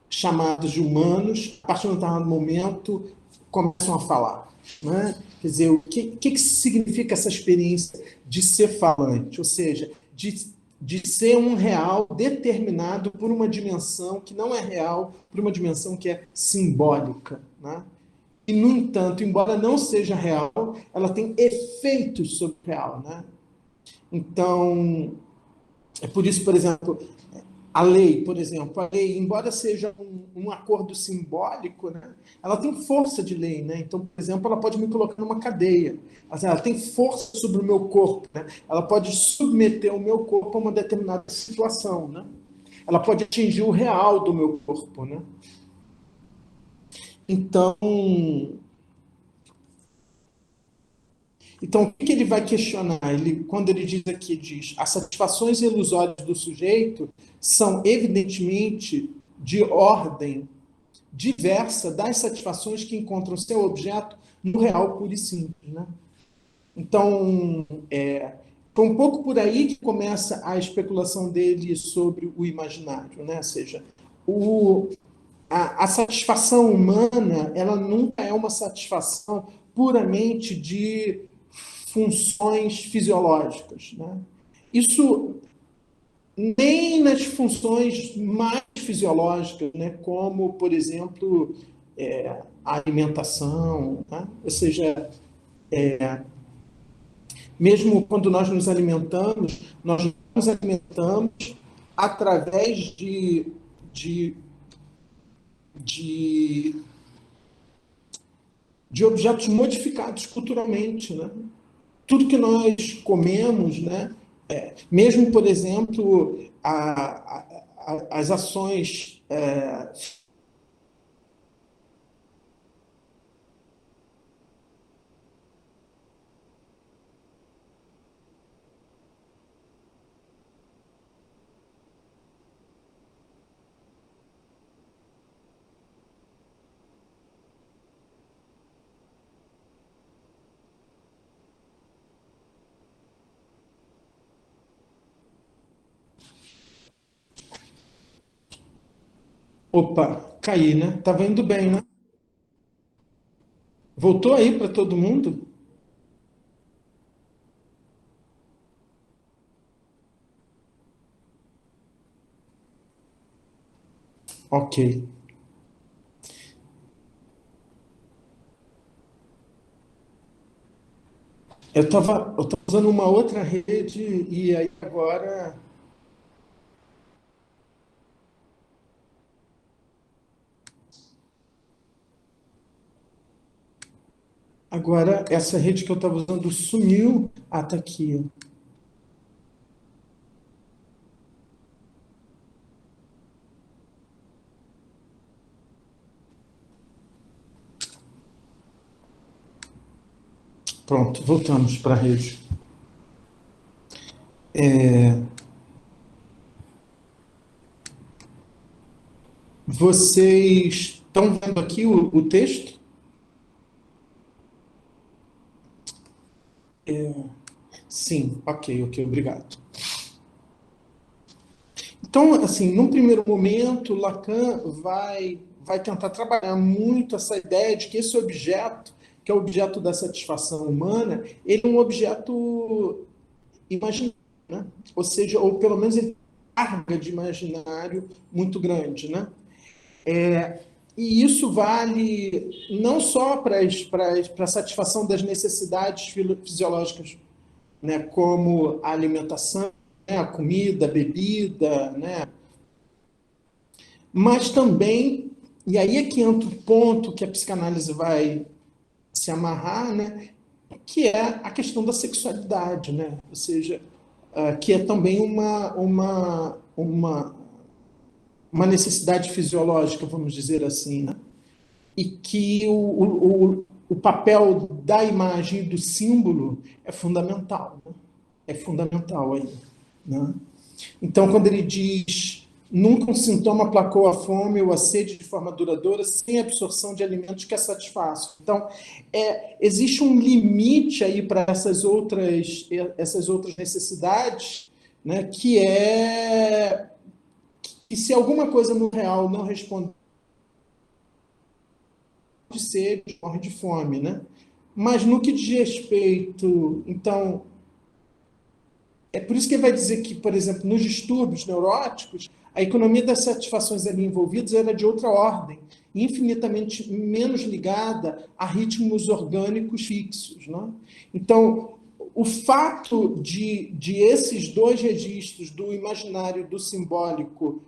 chamados de humanos, a partir de um determinado momento, começam a falar. Né? Quer dizer, que significa essa experiência de ser falante? Ou seja, de ser um real determinado por uma dimensão que não é real, por uma dimensão que é simbólica. Né? E, no entanto, embora não seja real, ela tem efeitos sobre o real. Né? Então, é por isso, por exemplo, a lei, por exemplo, a lei, embora seja um acordo simbólico, né, ela tem força de lei. Né? Então, por exemplo, ela pode me colocar numa cadeia. Assim, ela tem força sobre o meu corpo. Né? Ela pode submeter o meu corpo a uma determinada situação. Né? Ela pode atingir o real do meu corpo. Né? Então, o que ele vai questionar? Quando ele diz aqui, diz, as satisfações ilusórias do sujeito são evidentemente de ordem diversa das satisfações que encontram seu objeto no real puro e simples. Né? Então, foi um pouco por aí que começa a especulação dele sobre o imaginário. Né? Ou seja, a satisfação humana, ela nunca é uma satisfação puramente de funções fisiológicas. Né? Isso nem nas funções mais fisiológicas, né? Como, por exemplo, a alimentação. Né? Ou seja, mesmo quando nós nos alimentamos através de, de, de objetos modificados culturalmente. Né? Tudo que nós comemos, né? Mesmo, por exemplo, as ações Opa, caí, né? Tava indo bem, né? Voltou aí para todo mundo? Ok. Eu tava usando uma outra rede e aí agora essa rede que eu estava usando sumiu. Ah, tá aqui. Pronto, voltamos para a rede. Vocês estão vendo aqui o texto? Sim, ok, obrigado. Então, assim, num primeiro momento, Lacan vai tentar trabalhar muito essa ideia de que esse objeto, que é o objeto da satisfação humana, ele é um objeto imaginário, né? Ou seja, ou pelo menos ele tem carga de imaginário muito grande, né? E isso vale não só para a satisfação das necessidades fisiológicas, né, como a alimentação, né, a comida, a bebida, né, mas também E aí é que entra o ponto que a psicanálise vai se amarrar, né? Que é a questão da sexualidade, né? Ou seja, que é também uma necessidade fisiológica, vamos dizer assim, né? E que o papel da imagem e do símbolo é fundamental, né? É fundamental aí, né? Então, quando ele diz nunca um sintoma aplacou a fome ou a sede de forma duradoura sem absorção de alimentos que a satisfaçam. Então, existe um limite aí para essas outras necessidades, né, que é que se alguma coisa no real não responde de sede, morre de fome, né? Mas no que diz respeito, então, é por isso que ele vai dizer que, por exemplo, nos distúrbios neuróticos, a economia das satisfações ali envolvidas era de outra ordem, infinitamente menos ligada a ritmos orgânicos fixos. Né? Então, o fato de esses dois registros, do imaginário e do simbólico,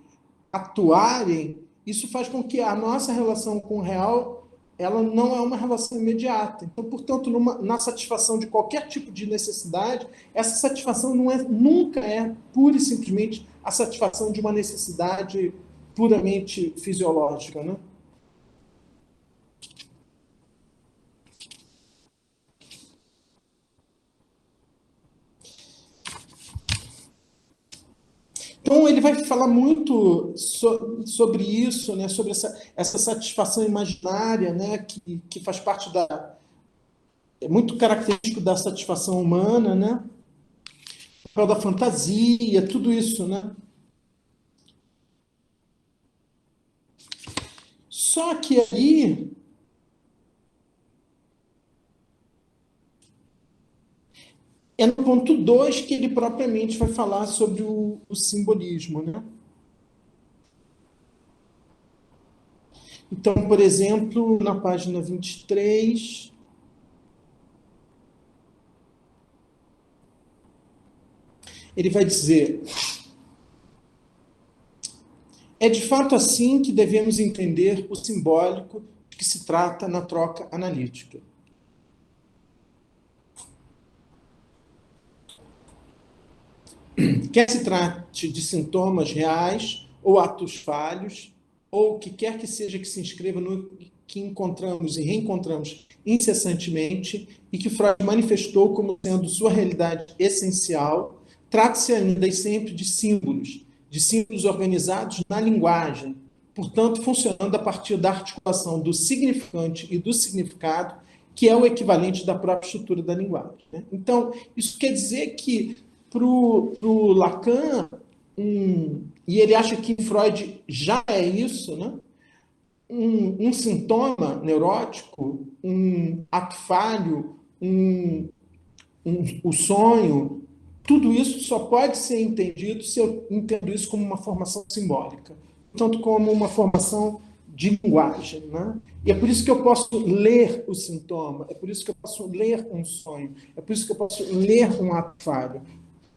atuarem, isso faz com que a nossa relação com o real ela não é uma relação imediata. Então, portanto, na satisfação de qualquer tipo de necessidade, essa satisfação nunca é pura e simplesmente a satisfação de uma necessidade puramente fisiológica, né? Então, ele vai falar muito sobre isso, né? Sobre essa satisfação imaginária, né? Que faz parte é muito característico da satisfação humana, né? O papel da fantasia, tudo isso, né? Só que aí é no ponto 2 que ele propriamente vai falar sobre o simbolismo, né? Então, por exemplo, na página 23, ele vai dizer: é de fato assim que devemos entender o simbólico de que se trata na troca analítica. Quer se trate de sintomas reais ou atos falhos, ou o que quer que seja que se inscreva no que encontramos e reencontramos incessantemente e que Freud manifestou como sendo sua realidade essencial, trata-se ainda e sempre de símbolos organizados na linguagem, portanto, funcionando a partir da articulação do significante e do significado, que é o equivalente da própria estrutura da linguagem. Né? Então, isso quer dizer que para o Lacan, e ele acha que Freud já é isso, né? Um sintoma neurótico, um ato falho, o sonho, tudo isso só pode ser entendido se eu entendo isso como uma formação simbólica, tanto como uma formação de linguagem. Né? E é por isso que eu posso ler o sintoma, é por isso que eu posso ler um sonho, é por isso que eu posso ler um ato falho,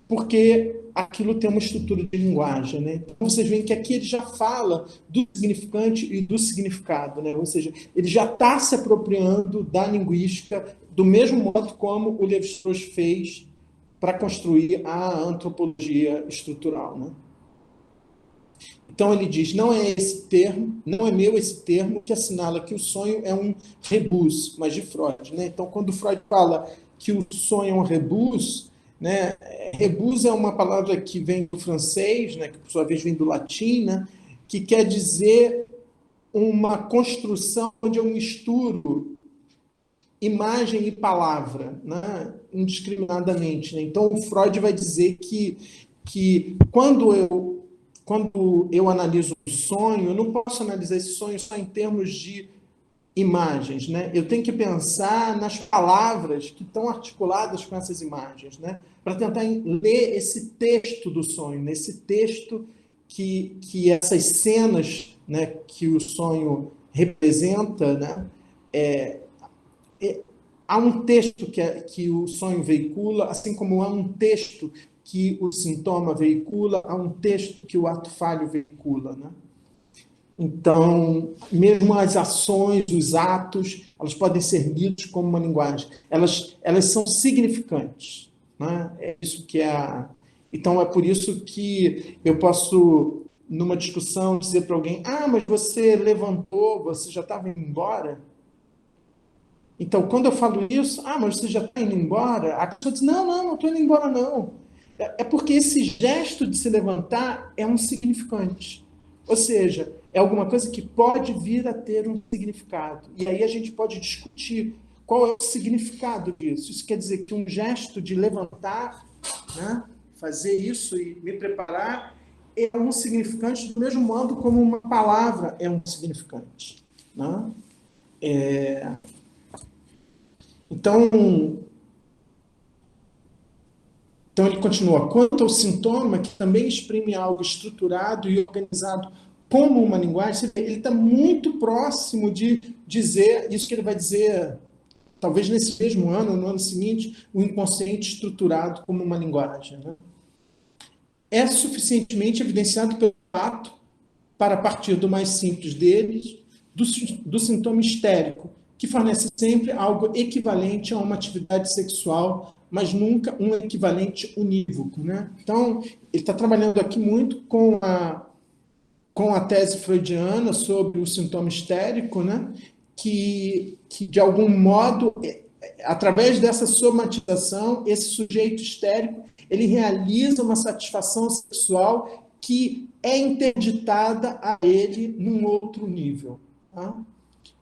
porque aquilo tem uma estrutura de linguagem. Né? Então, vocês veem que aqui ele já fala do significante e do significado, né? Ou seja, ele já está se apropriando da linguística do mesmo modo como o Lévi-Strauss fez para construir a antropologia estrutural. Né? Então ele diz, não é esse termo, não é meu esse termo que assinala que o sonho é um rebus, mas de Freud. Né? Então, quando Freud fala que o sonho é um rebus, né? Rebus é uma palavra que vem do francês, né? Que por sua vez vem do latim, né? Que quer dizer uma construção onde eu misturo imagem e palavra, né? Indiscriminadamente. Né? Então, o Freud vai dizer que quando eu analiso um sonho, eu não posso analisar esse sonho só em termos de imagens, né? Eu tenho que pensar nas palavras que estão articuladas com essas imagens, né? Para tentar ler esse texto do sonho, nesse texto que essas cenas, né, que o sonho representa, né? Há um texto que o sonho veicula, assim como há um texto que o sintoma veicula, há um texto que o ato falho veicula, né? Então, mesmo as ações, os atos, elas podem ser lidos como uma linguagem. Elas são significantes. Né? É isso que é a... Então, é por isso que eu posso, numa discussão, dizer para alguém: ah, mas você levantou, você já estava indo embora? Então, quando eu falo isso: ah, mas você já está indo embora? A pessoa diz: não, não, não estou indo embora, não. É porque esse gesto de se levantar é um significante. Ou seja, é alguma coisa que pode vir a ter um significado. E aí a gente pode discutir qual é o significado disso. Isso quer dizer que um gesto de levantar, né, fazer isso e me preparar, é um significante do mesmo modo como uma palavra é um significante. Né? Então, Então, ele continua: quanto ao sintoma, que também exprime algo estruturado e organizado como uma linguagem, ele está muito próximo de dizer isso que ele vai dizer, talvez nesse mesmo ano, no ano seguinte, o inconsciente estruturado como uma linguagem. Né? É suficientemente evidenciado pelo fato para partir do mais simples deles, do sintoma histérico, que fornece sempre algo equivalente a uma atividade sexual, mas nunca um equivalente unívoco. Né? Então, ele está trabalhando aqui muito com a tese freudiana sobre o sintoma histérico, né? que de algum modo, através dessa somatização, esse sujeito histérico ele realiza uma satisfação sexual que é interditada a ele num outro nível. Tá?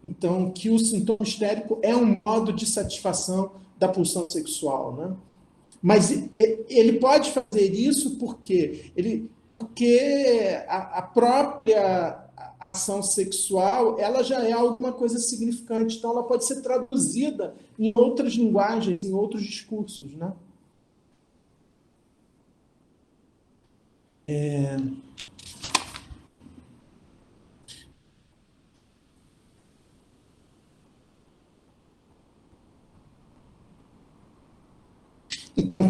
Então, que o sintoma histérico é um modo de satisfação da pulsão sexual. Né? Mas ele pode fazer isso porque a própria ação sexual ela já é alguma coisa significante, então ela pode ser traduzida em outras linguagens, em outros discursos. Né?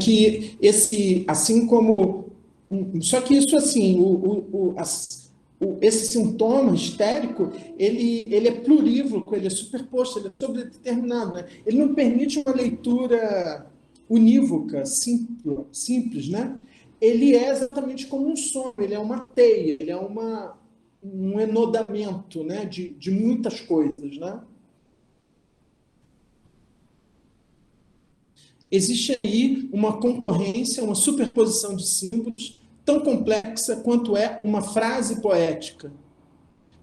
Que esse, assim como, só que isso assim, esse sintoma histérico, ele é plurívoco, ele é superposto, ele é sobredeterminado, né? Ele não permite uma leitura unívoca, simples, né? Ele é exatamente como um sonho, ele é uma teia, ele é um enodamento, né? De muitas coisas, né? Existe aí uma concorrência, uma superposição de símbolos tão complexa quanto é uma frase poética,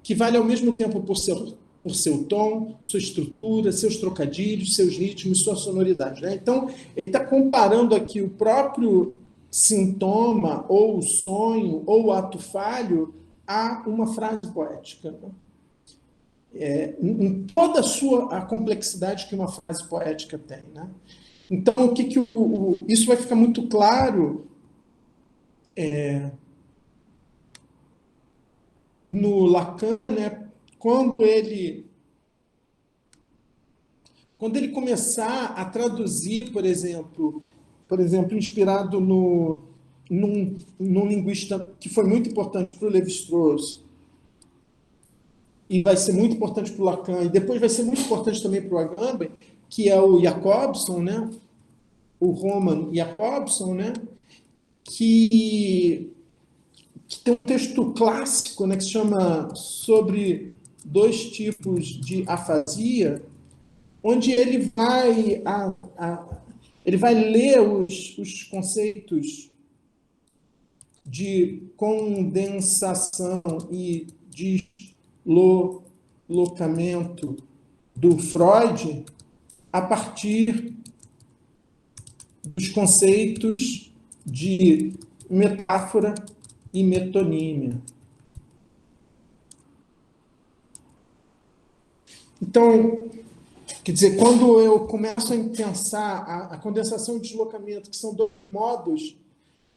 que vale ao mesmo tempo por seu tom, sua estrutura, seus trocadilhos, seus ritmos, sua sonoridade. Né? Então, ele está comparando aqui o próprio sintoma, ou o sonho, ou o ato falho, a uma frase poética. Né? Em toda a complexidade que uma frase poética tem. Né? Então, isso vai ficar muito claro no Lacan, né? Quando ele começar a traduzir, por exemplo, inspirado num linguista que foi muito importante para o Lévi-Strauss, e vai ser muito importante para o Lacan, e depois vai ser muito importante também para o Agamben, que é o Jacobson, né? O Roman Jacobson, né? que tem um texto clássico, né, que se chama Sobre Dois Tipos de Afasia, onde ele vai ler os conceitos de condensação e deslocamento do Freud a partir dos conceitos de metáfora e metonímia. Então, quer dizer, quando eu começo a pensar a condensação e deslocamento, que são dois modos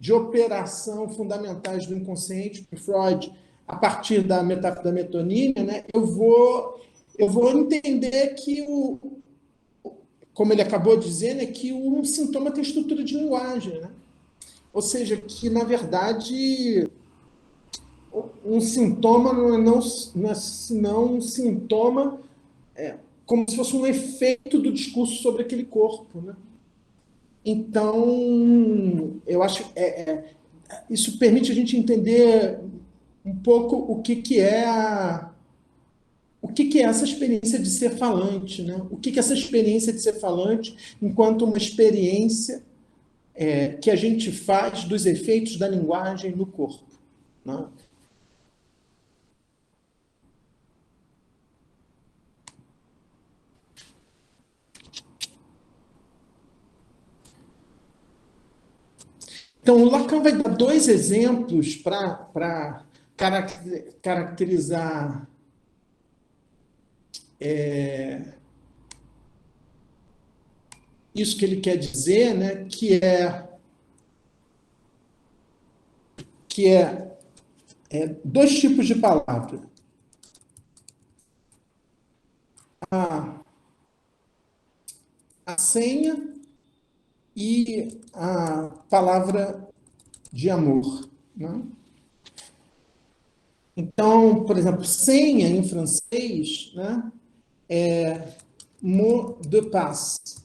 de operação fundamentais do inconsciente para Freud, a partir da metáfora da metonímia, né, eu vou entender que como ele acabou de dizer, né, que um sintoma tem estrutura de linguagem, né? Ou seja, que, na verdade, um sintoma não é senão um sintoma, como se fosse um efeito do discurso sobre aquele corpo, né? Então, eu acho que isso permite a gente entender um pouco o que é essa experiência de ser falante, né? O que é essa experiência de ser falante enquanto uma experiência que a gente faz dos efeitos da linguagem no corpo, né? Então, o Lacan vai dar dois exemplos para caracterizar isso que ele quer dizer, né? Que é dois tipos de palavra. A, a senha e a palavra de amor, né? Então, por exemplo, senha em francês, né, é mot de passe.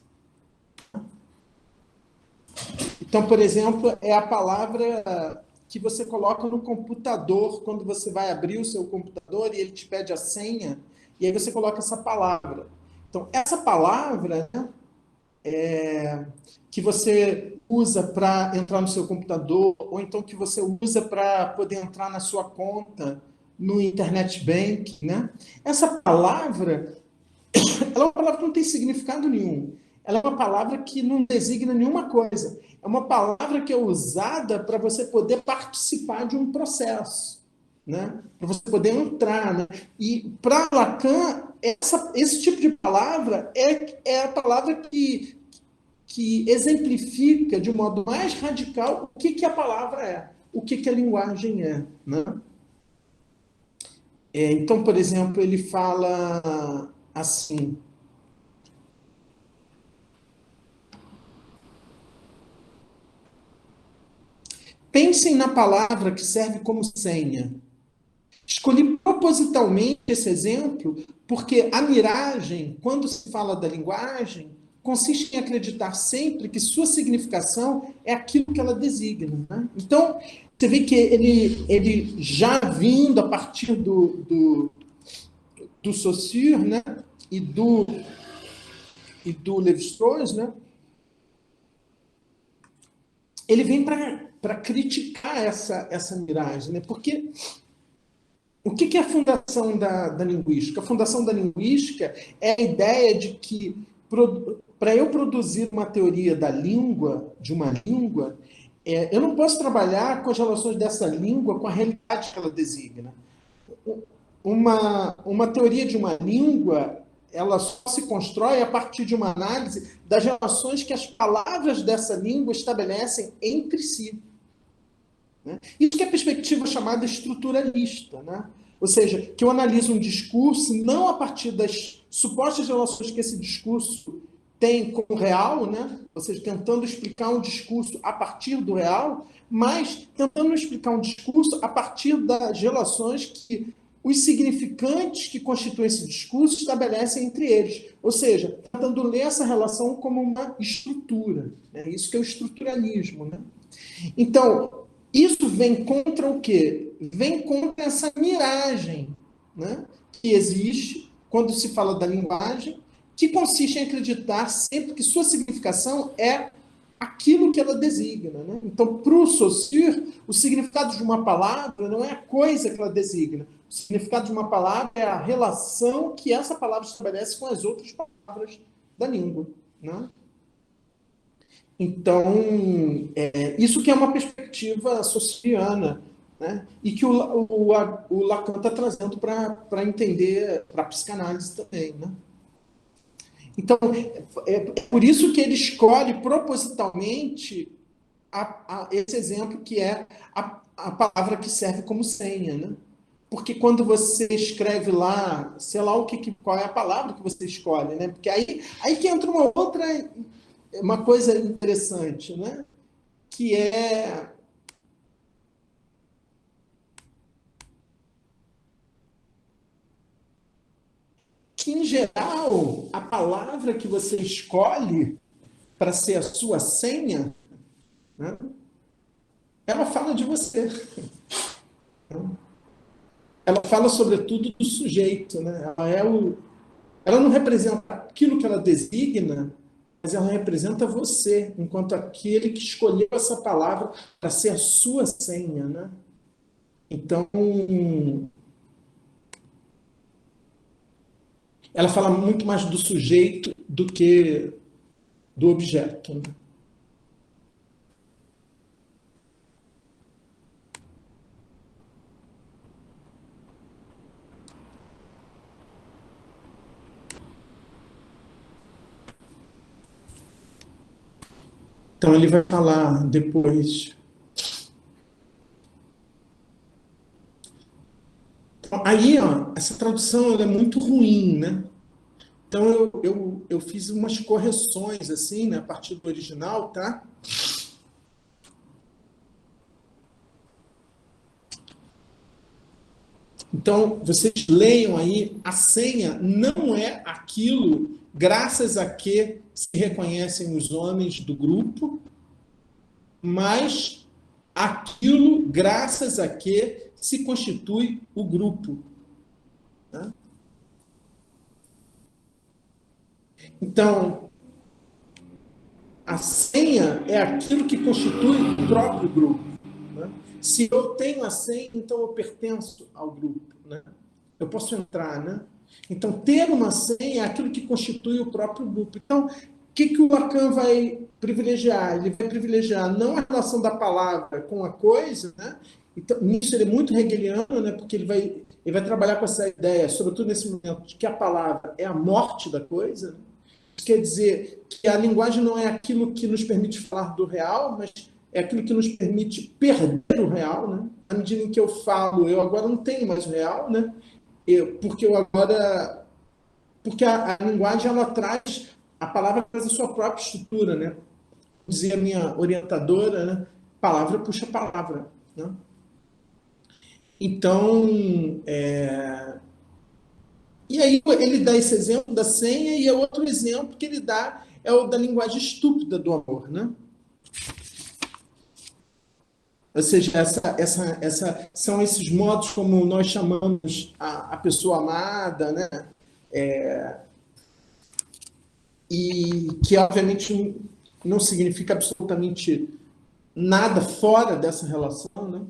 Então, por exemplo, é a palavra que você coloca no computador quando você vai abrir o seu computador e ele te pede a senha, e aí você coloca essa palavra. Então, essa palavra, né, que você usa para entrar no seu computador, ou então que você usa para poder entrar na sua conta no Internet Bank, né? Essa palavra, ela é uma palavra que não tem significado nenhum. Ela é uma palavra que não designa nenhuma coisa. É uma palavra que é usada para você poder participar de um processo, né? Para você poder entrar, né? E para Lacan, esse tipo de palavra é a palavra que exemplifica de um modo mais radical o que a palavra é, o que a linguagem é, né? Então, por exemplo, ele fala assim: pensem na palavra que serve como senha. Escolhi propositalmente esse exemplo porque a miragem, quando se fala da linguagem, consiste em acreditar sempre que sua significação é aquilo que ela designa, né? Então, você vê que ele já vindo a partir do Saussure, né, e do Lévi-Strauss, né, ele vem para criticar essa miragem, né? Porque o que é a fundação da linguística? A fundação da linguística é a ideia de que, para eu produzir uma teoria da língua, de uma língua, eu não posso trabalhar com as relações dessa língua com a realidade que ela designa. Uma teoria de uma língua, ela só se constrói a partir de uma análise das relações que as palavras dessa língua estabelecem entre si, né? Isso que é a perspectiva chamada estruturalista, né? Ou seja, que eu analiso um discurso não a partir das supostas relações que esse discurso tem com o real, né? Ou seja, tentando explicar um discurso a partir do real, mas tentando explicar um discurso a partir das relações que os significantes que constituem esse discurso estabelecem entre eles. Ou seja, tentando ler essa relação como uma estrutura, né? Isso que é o estruturalismo, né? Então, isso vem contra o quê? Vem contra essa miragem, né, que existe quando se fala da linguagem, que consiste em acreditar sempre que sua significação é aquilo que ela designa, né? Então, para o Saussure, o significado de uma palavra não é a coisa que ela designa. O significado de uma palavra é a relação que essa palavra estabelece com as outras palavras da língua, né? Então, isso que é uma perspectiva sociana, né? E que o Lacan está trazendo para entender, para a psicanálise também, né? Então, é por isso que ele escolhe propositalmente esse exemplo que é a palavra que serve como senha, né? Porque quando você escreve lá, sei lá qual é a palavra que você escolhe, né? Porque aí que entra uma coisa interessante, né? Que é, que, em geral, a palavra que você escolhe para ser a sua senha, né, ela fala de você. Ela fala, sobretudo, do sujeito. Né? Ela não representa aquilo que ela designa, mas ela representa você, enquanto aquele que escolheu essa palavra para ser a sua senha. Né? Então, ela fala muito mais do sujeito do que do objeto. Né? Então, ele vai falar depois. Então, aí, ó, essa tradução ela é muito ruim, né? Então, eu fiz umas correções, assim, né, a partir do original, tá? Então, vocês leiam aí, a senha não é aquilo graças a que se reconhecem os homens do grupo, mas aquilo graças a que se constitui o grupo. Né? Então, a senha é aquilo que constitui o próprio grupo. Né? Se eu tenho a senha, então eu pertenço ao grupo. Né? Eu posso entrar, né? Então, ter uma senha é aquilo que constitui o próprio grupo. Então, o que o Lacan vai privilegiar? Ele vai privilegiar não a relação da palavra com a coisa, né? Então, nisso ele é muito hegeliano, né? Porque ele vai trabalhar com essa ideia, sobretudo nesse momento, de que a palavra é a morte da coisa. Né? Quer dizer que a linguagem não é aquilo que nos permite falar do real, mas é aquilo que nos permite perder o real, né? À medida em que eu falo, eu agora não tenho mais o real, né? Porque a linguagem ela traz, a palavra traz a sua própria estrutura, né? Dizia a minha orientadora, né? Palavra puxa palavra, né? Então, e aí ele dá esse exemplo da senha e é outro exemplo que ele dá é o da linguagem estúpida do amor, né? Ou seja, são esses modos como nós chamamos a pessoa amada, né? E que, obviamente, não significa absolutamente nada fora dessa relação. Né?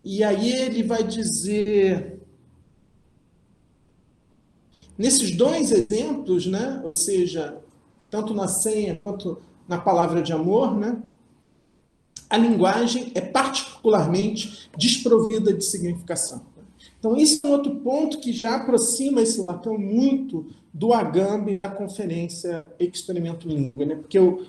E aí ele vai dizer, nesses dois exemplos, né? Ou seja, tanto na senha quanto na palavra de amor, né? A linguagem é particularmente desprovida de significação. Então, esse é um outro ponto que já aproxima esse Lacan muito do Agamben da conferência Experimento Língua, né? Porque o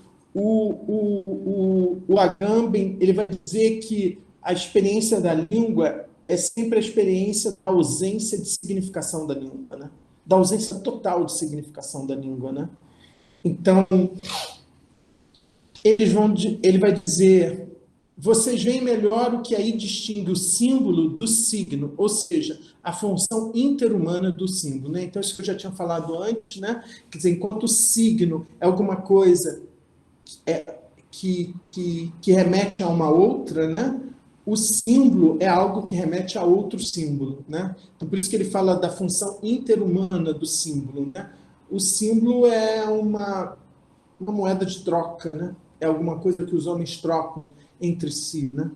Agamben ele vai dizer que a experiência da língua é sempre a experiência da ausência de significação da língua, né? Da ausência total de significação da língua. Né? Então, ele vai dizer, vocês veem melhor o que aí distingue o símbolo do signo, ou seja, a função interhumana do símbolo. Né? Então, isso que eu já tinha falado antes, né? Quer dizer, enquanto o signo é alguma coisa que remete a uma outra, né? O símbolo é algo que remete a outro símbolo. Né? Então, por isso que ele fala da função interhumana do símbolo. Né? O símbolo é uma moeda de troca, né? É alguma coisa que os homens trocam entre si. Né?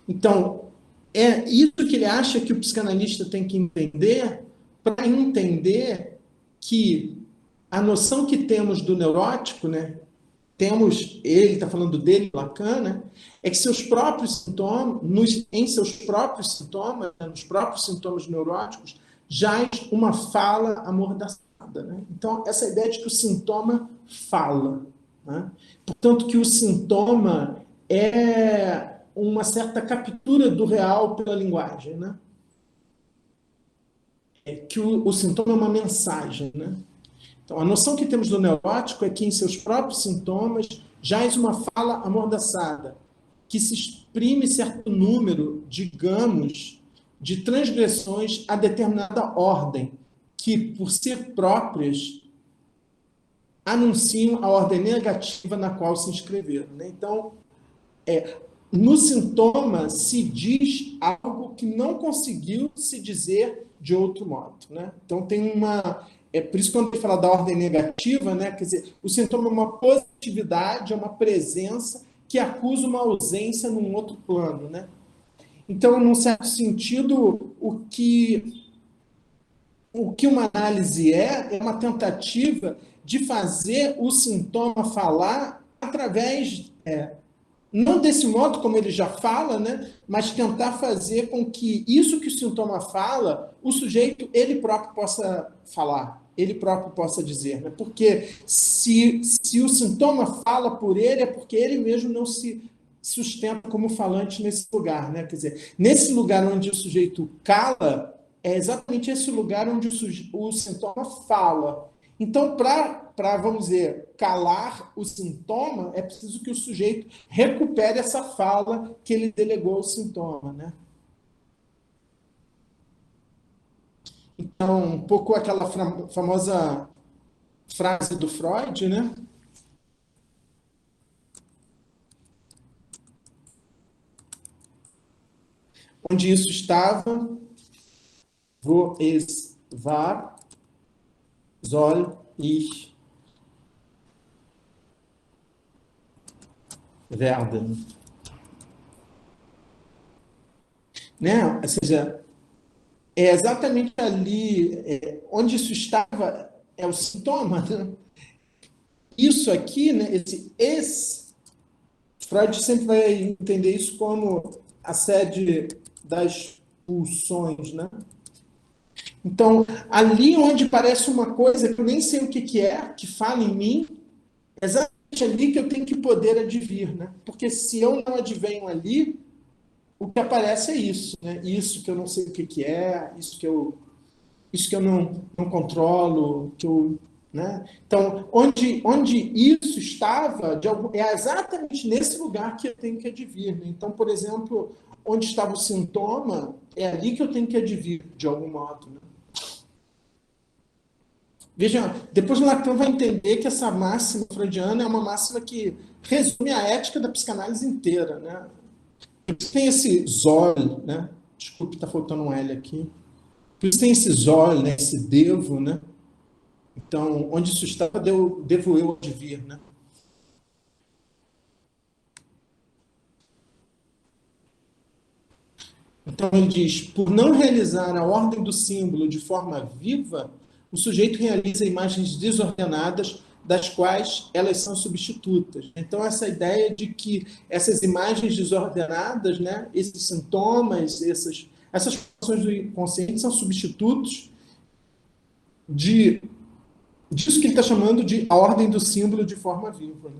Então, é isso que ele acha que o psicanalista tem que entender para entender que a noção que temos do neurótico, né, ele está falando dele, Lacan, né, é que seus próprios sintomas, em seus próprios sintomas, né, nos próprios sintomas neuróticos, jaz uma fala amordaçada. Né? Então, essa ideia de que o sintoma fala. Né? Portanto, que o sintoma é uma certa captura do real pela linguagem. Né? É que o sintoma é uma mensagem. Né? Então, a noção que temos do neurótico é que em seus próprios sintomas jaz uma fala amordaçada, que se exprime certo número, digamos, de transgressões a determinada ordem, que, por ser próprias, anunciam a ordem negativa na qual se inscreveram. Né? Então, no sintoma se diz algo que não conseguiu se dizer de outro modo. Né? Então, tem uma... É por isso que quando ele fala da ordem negativa, né? Quer dizer, o sintoma é uma positividade, é uma presença que acusa uma ausência num outro plano. Né? Então, num certo sentido, o que uma análise é uma tentativa de fazer o sintoma falar através, não desse modo como ele já fala, né, mas tentar fazer com que isso que o sintoma fala, o sujeito, ele próprio possa falar, ele próprio possa dizer. Né? Porque se o sintoma fala por ele, é porque ele mesmo não se sustenta como falante nesse lugar. Né? Quer dizer, nesse lugar onde o sujeito cala, é exatamente esse lugar onde o sintoma fala. Então, para, vamos dizer, calar o sintoma, é preciso que o sujeito recupere essa fala que ele delegou ao sintoma. Né? Então, um pouco aquela famosa frase do Freud, né? Onde isso estava, wo es war, soll ich werden. Né? Ou seja, é exatamente ali onde isso estava, é o sintoma. Né? Isso aqui, né, Freud sempre vai entender isso como a sede das pulsões. Né? Então, ali onde parece uma coisa que eu nem sei o que é, que fala em mim, é exatamente ali que eu tenho que poder advir. Né? Porque se eu não advenho ali, o que aparece é isso. Né? Isso que eu não sei o que é, isso que eu não controlo, que eu, né? Então, onde isso estava, é exatamente nesse lugar que eu tenho que advir. Né? Então, por exemplo, onde estava o sintoma, é ali que eu tenho que advir, de algum modo. Né? Veja, depois o Lacan vai entender que essa máxima freudiana é uma máxima que resume a ética da psicanálise inteira. Né? Tem esse zol, né? Desculpe, está faltando um L aqui. Por isso tem esse zol, né? Esse devo, né? Então, onde isso estava, devo eu advir, né? Então, ele diz, por não realizar a ordem do símbolo de forma viva, o sujeito realiza imagens desordenadas das quais elas são substitutas. Então, essa ideia de que essas imagens desordenadas, né, esses sintomas, essas funções do inconsciente são substitutos disso que ele está chamando de a ordem do símbolo de forma viva. Né?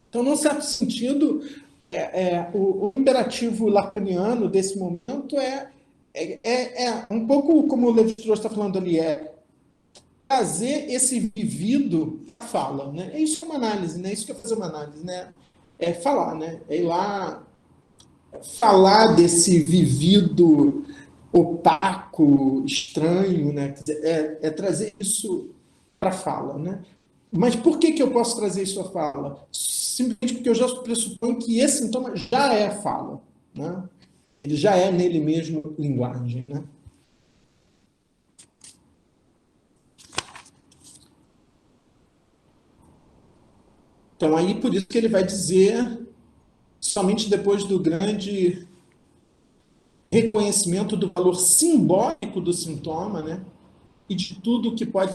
Então, num certo sentido, o imperativo lacaniano desse momento é um pouco como o Levi-Strauss está falando ali, trazer esse vivido à fala. Né? É isso que é uma análise, né? É isso que é fazer uma análise. Né? É falar, né? É ir lá falar desse vivido opaco, estranho, né? É trazer isso para a fala. Né? Mas por que eu posso trazer isso à fala? Simplesmente porque eu já pressuponho que esse sintoma já é fala. Né? Ele já é nele mesmo linguagem. Né? Então, aí por isso que ele vai dizer, somente depois do grande reconhecimento do valor simbólico do sintoma, né? E de tudo que pode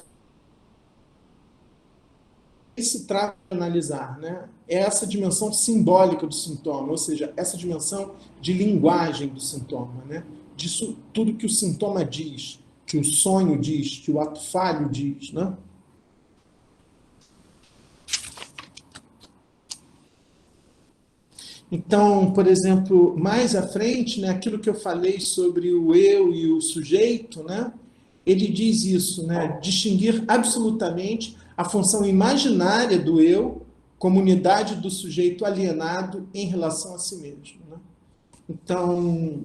se trata de analisar, né? É essa dimensão simbólica do sintoma, ou seja, essa dimensão de linguagem do sintoma, né? Disso tudo que o sintoma diz, que o sonho diz, que o ato falho diz, né? Então, por exemplo, mais à frente, né, aquilo que eu falei sobre o eu e o sujeito, né, ele diz isso, né, distinguir absolutamente a função imaginária do eu comunidade do sujeito alienado em relação a si mesmo. Né? Então,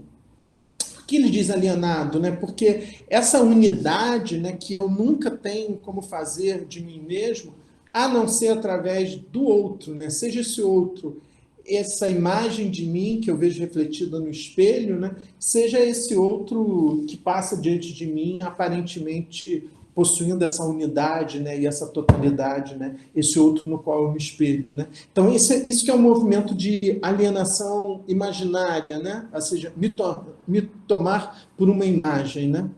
por que ele diz alienado? Né? Porque essa unidade, né, que eu nunca tenho como fazer de mim mesmo, a não ser através do outro, né? Seja esse outro essa imagem de mim que eu vejo refletida no espelho, né? Seja esse outro que passa diante de mim, aparentemente possuindo essa unidade, né, e essa totalidade, né, esse outro no qual eu me espelho, né? Então isso que é um movimento de alienação imaginária, né? Ou seja, me tomar por uma imagem, né?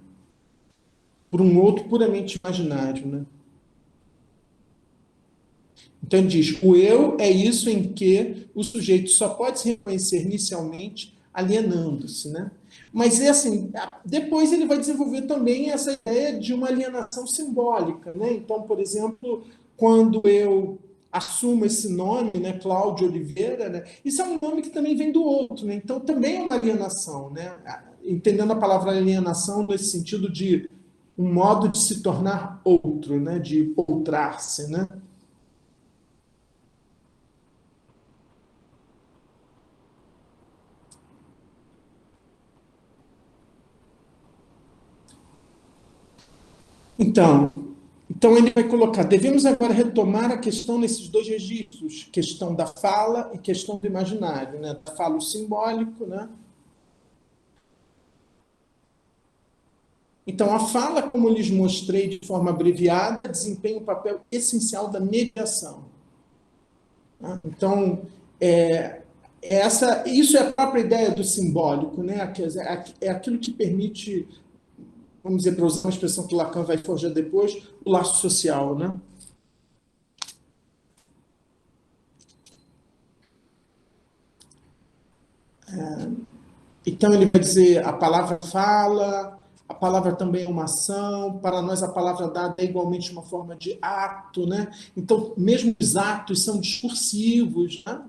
Por um outro puramente imaginário, né? Então ele diz, o eu é isso em que o sujeito só pode se reconhecer inicialmente alienando-se, né? Mas é assim, depois ele vai desenvolver também essa ideia de uma alienação simbólica, né? Então, por exemplo, quando eu assumo esse nome, né, Cláudio Oliveira, né? Isso é um nome que também vem do outro, né? Então também é uma alienação, né? Entendendo a palavra alienação nesse sentido de um modo de se tornar outro, né? De outrar-se, né? Então, então ele vai colocar, devemos agora retomar a questão nesses dois registros, questão da fala e questão do imaginário, né? Da fala o simbólico, né? Então, a fala, como lhes mostrei de forma abreviada, desempenha um papel essencial da mediação. Né? Então, isso é a própria ideia do simbólico, né? É aquilo que permite, vamos dizer, para usar uma expressão que Lacan vai forjar depois, o laço social, né? Então, ele vai dizer: a palavra fala, a palavra também é uma ação, para nós a palavra dada é igualmente uma forma de ato, né? Então, mesmo os atos são discursivos, né?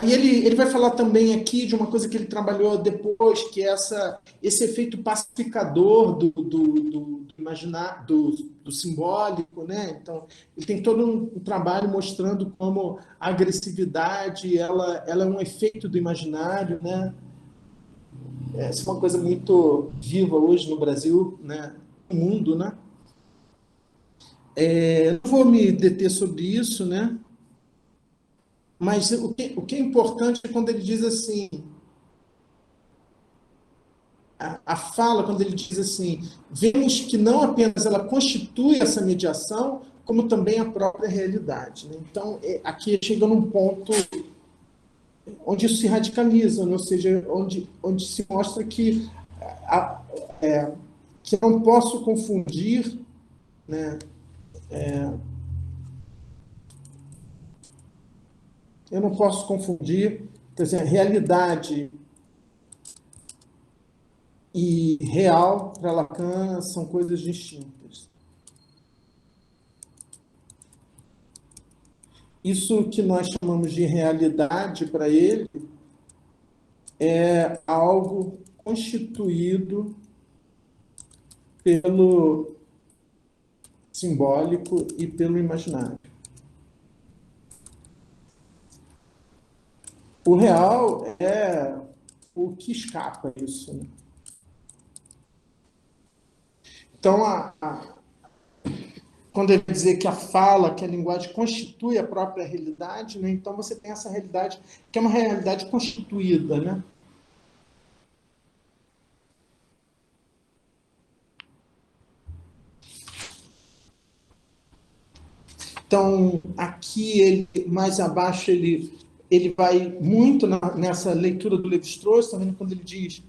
E ele vai falar também aqui de uma coisa que ele trabalhou depois, que é esse efeito pacificador do imaginar, do simbólico, né? Então, ele tem todo um trabalho mostrando como a agressividade ela é um efeito do imaginário, né? Essa é uma coisa muito viva hoje no Brasil, né? No mundo, né? Não vou me deter sobre isso, né? Mas o que é importante é quando ele diz assim, a fala, quando ele diz assim, vemos que não apenas ela constitui essa mediação, como também a própria realidade. Né? Então, aqui chega num ponto onde isso se radicaliza, né? Ou seja, onde se mostra a, que eu não posso confundir, né? Eu não posso confundir, quer dizer, realidade e real para Lacan são coisas distintas. Isso que nós chamamos de realidade para ele é algo constituído pelo simbólico e pelo imaginário. O real é o que escapa isso. Né? Então, quando ele dizer que a fala, que a linguagem constitui a própria realidade, né? Então você tem essa realidade que é uma realidade constituída, né? Então, aqui, mais abaixo, ele vai muito nessa leitura do Lévi-Strauss, também quando ele diz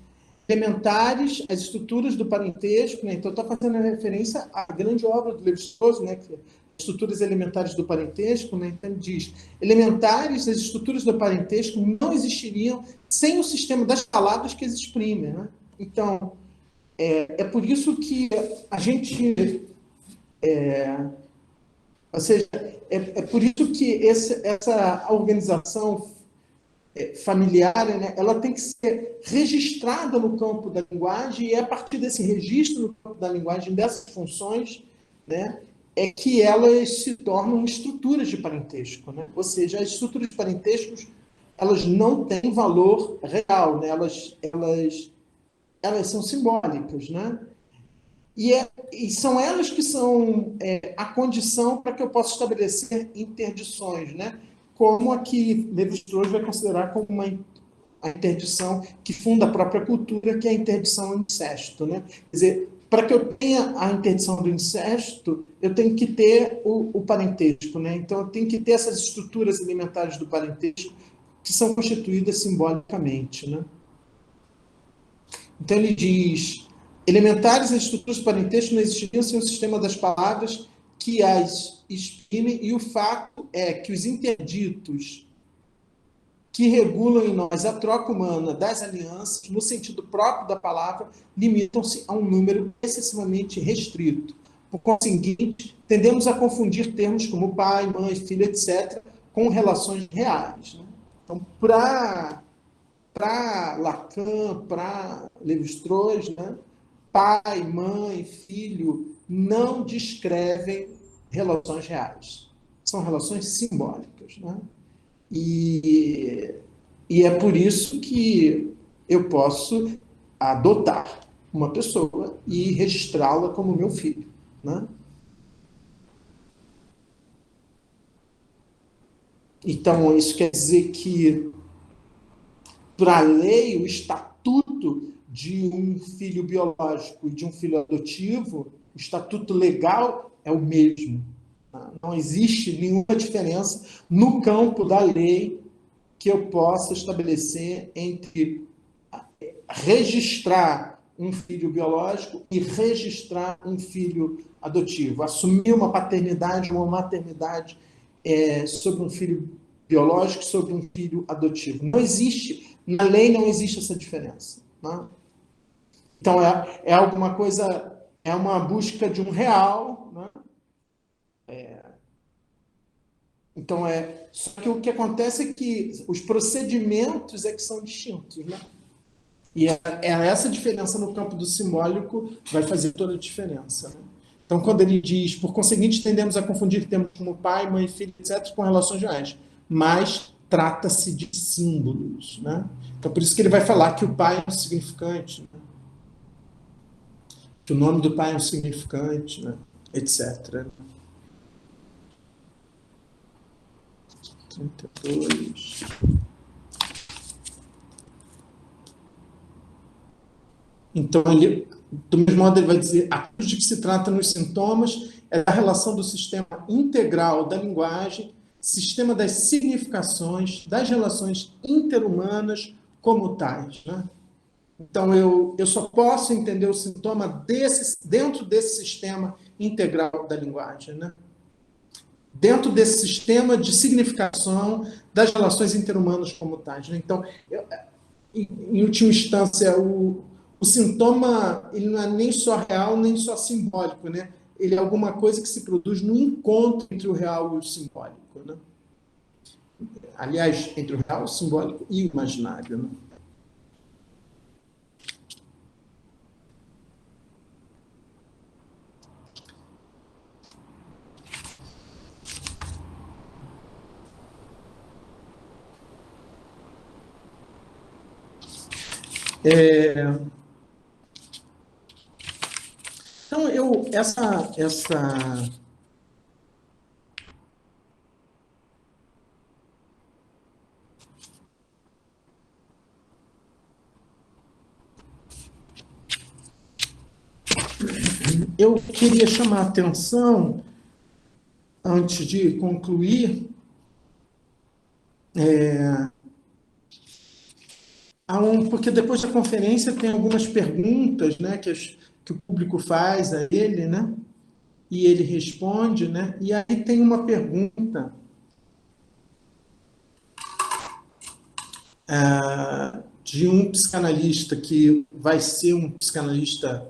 elementares, as estruturas do parentesco, né? Então, está fazendo referência à grande obra do Lévi-Strauss, né? Que é estruturas elementares do parentesco, né? Então, ele diz, elementares, as estruturas do parentesco não existiriam sem o sistema das palavras que as exprimem, né? Então, é por isso que a gente... Ou seja, é por isso que essa organização familiar, né, ela tem que ser registrada no campo da linguagem, e é a partir desse registro no campo da linguagem, dessas funções, né, é que elas se tornam estruturas de parentesco, né? Ou seja, as estruturas de parentescos, elas não têm valor real, né? Elas são simbólicas, né? E são elas que são a condição para que eu possa estabelecer interdições, né? Como aqui Lévi-Strauss vai considerar como a interdição que funda a própria cultura, que é a interdição ao incesto, né? Quer dizer, para que eu tenha a interdição do incesto, eu tenho que ter o parentesco, né? Então, eu tenho que ter essas estruturas alimentares do parentesco que são constituídas simbolicamente, né? Então, ele diz: elementares as estruturas parentescas não existiriam sem o sistema das palavras que as exprimem, e o fato é que os interditos que regulam em nós a troca humana das alianças, no sentido próprio da palavra, limitam-se a um número excessivamente restrito. Por conseguinte, tendemos a confundir termos como pai, mãe, filho, etc., com relações reais, né? Então, para Lacan, para Lévi-Strauss, né, pai, mãe, filho não descrevem relações reais. São relações simbólicas, né? E, e é por isso que eu posso adotar uma pessoa e registrá-la como meu filho, né? Então, isso quer dizer que, para a lei, o estatuto de um filho biológico e de um filho adotivo, o estatuto legal é o mesmo. Não existe nenhuma diferença no campo da lei que eu possa estabelecer entre registrar um filho biológico e registrar um filho adotivo. Assumir uma paternidade, uma maternidade sobre um filho biológico, sobre um filho adotivo. Não existe, na lei não existe essa diferença. Né? Então, é alguma coisa, é uma busca de um real, né? Então, só que o que acontece é que os procedimentos é que são distintos, né? E essa diferença no campo do simbólico vai fazer toda a diferença, né? Então, quando ele diz, por conseguinte, tendemos a confundir termos como pai, mãe, filho, etc., com relações reais, mas trata-se de símbolos, né? Então, por isso que ele vai falar que o pai é um significante, né? Que o nome do pai é um significante, né? Etc. 32. Então, do mesmo modo, ele vai dizer: aquilo de que se trata nos sintomas é da relação do sistema integral da linguagem, sistema das significações, das relações interhumanas como tais, né? Então, eu só posso entender o sintoma dentro desse sistema integral da linguagem, né? Dentro desse sistema de significação das relações interhumanas como tais, né? Então, em última instância, o sintoma ele não é nem só real, nem só simbólico, né? Ele é alguma coisa que se produz no encontro entre o real e o simbólico, né? Aliás, entre o real, o simbólico e o imaginário, né? Então, eu queria chamar a atenção, antes de concluir, porque depois da conferência tem algumas perguntas, né, que o público faz a ele, né, e ele responde, né, e aí tem uma pergunta de um psicanalista que vai ser um psicanalista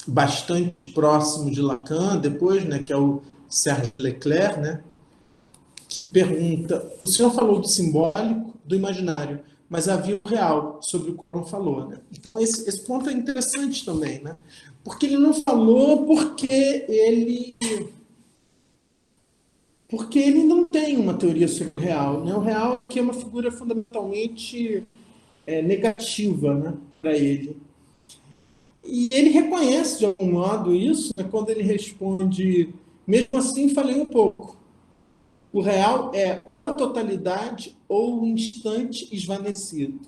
bastante próximo de Lacan depois, né, que é o Serge Leclerc, né, pergunta, o senhor falou do simbólico, do imaginário, mas havia o real, sobre o qual não falou, né? Então, esse ponto é interessante também, né? Porque ele não falou porque ele não tem uma teoria sobre o real, né? O real aqui é uma figura fundamentalmente negativa, né, para ele. E ele reconhece, de algum modo, isso, né, quando ele responde, mesmo assim, falei um pouco. O real é a totalidade ou um instante esvanecido.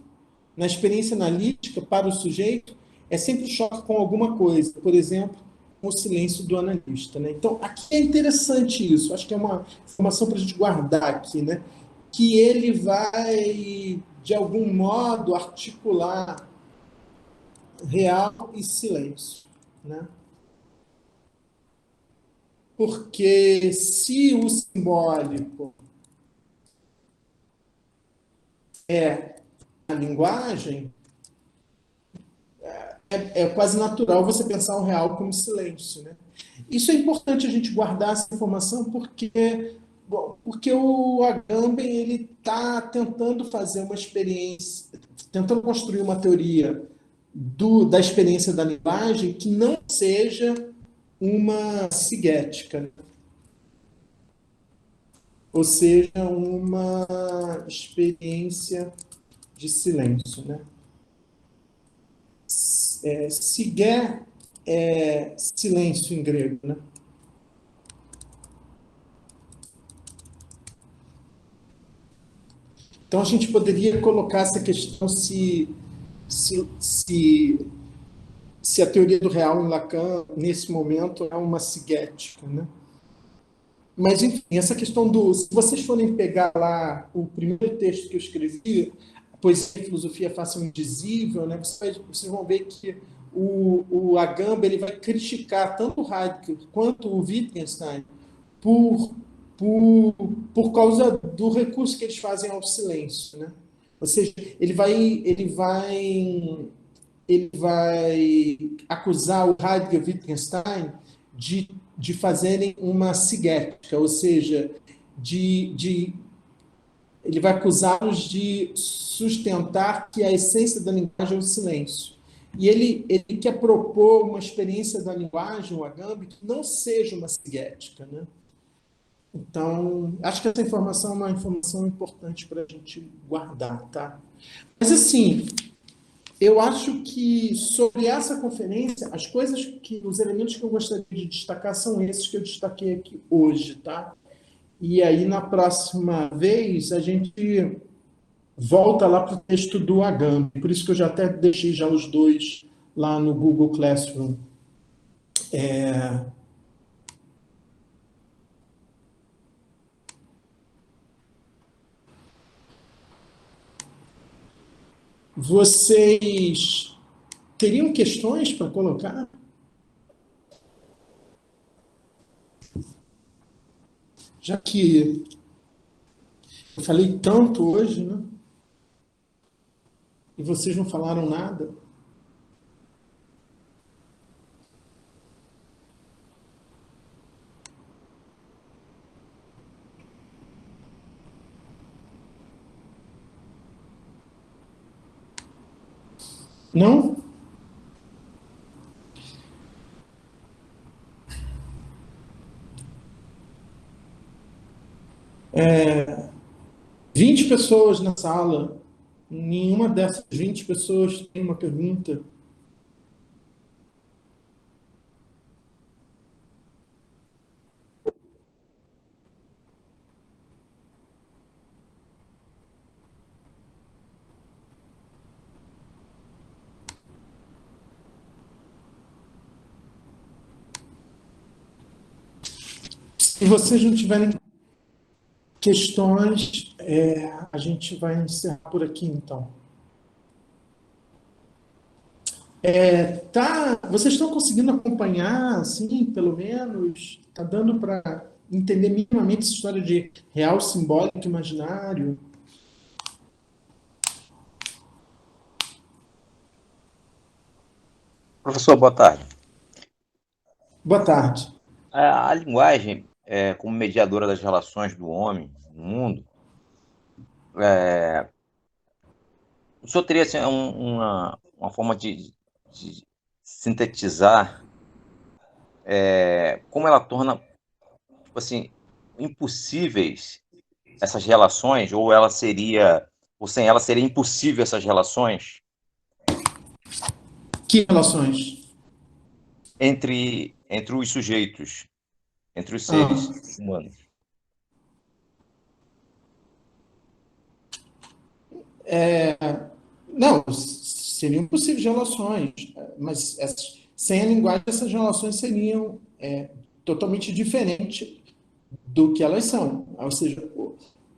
Na experiência analítica, para o sujeito, é sempre choque com alguma coisa, por exemplo, com o silêncio do analista. Né? Então, aqui é interessante isso, acho que é uma informação para a gente guardar aqui, né? Que ele vai, de algum modo, articular real e silêncio. Né? Porque se o simbólico é a linguagem, é quase natural você pensar o real como silêncio. Né? Isso é importante a gente guardar essa informação porque o Agamben ele está tentando fazer uma experiência, tentando construir uma teoria da experiência da linguagem que não seja uma ciguética, né? Ou seja, uma experiência de silêncio. Né? Sigué é silêncio em grego. Né? Então, a gente poderia colocar essa questão se, se, se a teoria do real em Lacan, nesse momento, é uma ciguética. Né? Mas, enfim, essa questão do... Se vocês forem pegar lá o primeiro texto que eu escrevi, Poesia e Filosofia Façam Indizível, né, vocês vão ver que o Agamben ele vai criticar tanto o Heidegger quanto o Wittgenstein por, por, por causa do recurso que eles fazem ao silêncio. Né? Ou seja, ele vai acusar o Heidegger e Wittgenstein de fazerem uma ciguética, ou seja, ele vai acusá-los de sustentar que a essência da linguagem é o silêncio. E ele quer propor uma experiência da linguagem, o Agamben, que não seja uma ciguética. Né? Então, acho que essa informação é uma informação importante para a gente guardar. Tá? Mas, assim, eu acho que sobre essa conferência, os elementos que eu gostaria de destacar são esses que eu destaquei aqui hoje, tá? E aí, na próxima vez, a gente volta lá para o texto do Agamben. Por isso que eu já até deixei já os dois lá no Google Classroom. Vocês teriam questões para colocar? Já que eu falei tanto hoje, né? E vocês não falaram nada. Não? 20 pessoas na sala. Nenhuma dessas 20 pessoas tem uma pergunta. Se vocês não tiverem questões, a gente vai encerrar por aqui, então. Vocês estão conseguindo acompanhar, assim, pelo menos? Está dando para entender minimamente essa história de real, simbólico, imaginário? Professor, boa tarde. Boa tarde. A linguagem, como mediadora das relações do homem, no mundo, o senhor teria assim, uma forma de sintetizar como ela torna, tipo assim, impossíveis essas relações, ou sem ela seria impossível essas relações Que relações? entre os sujeitos, entre os Ah, seres humanos. não, seriam possíveis relações, mas sem a linguagem essas relações seriam totalmente diferentes do que elas são. Ou seja,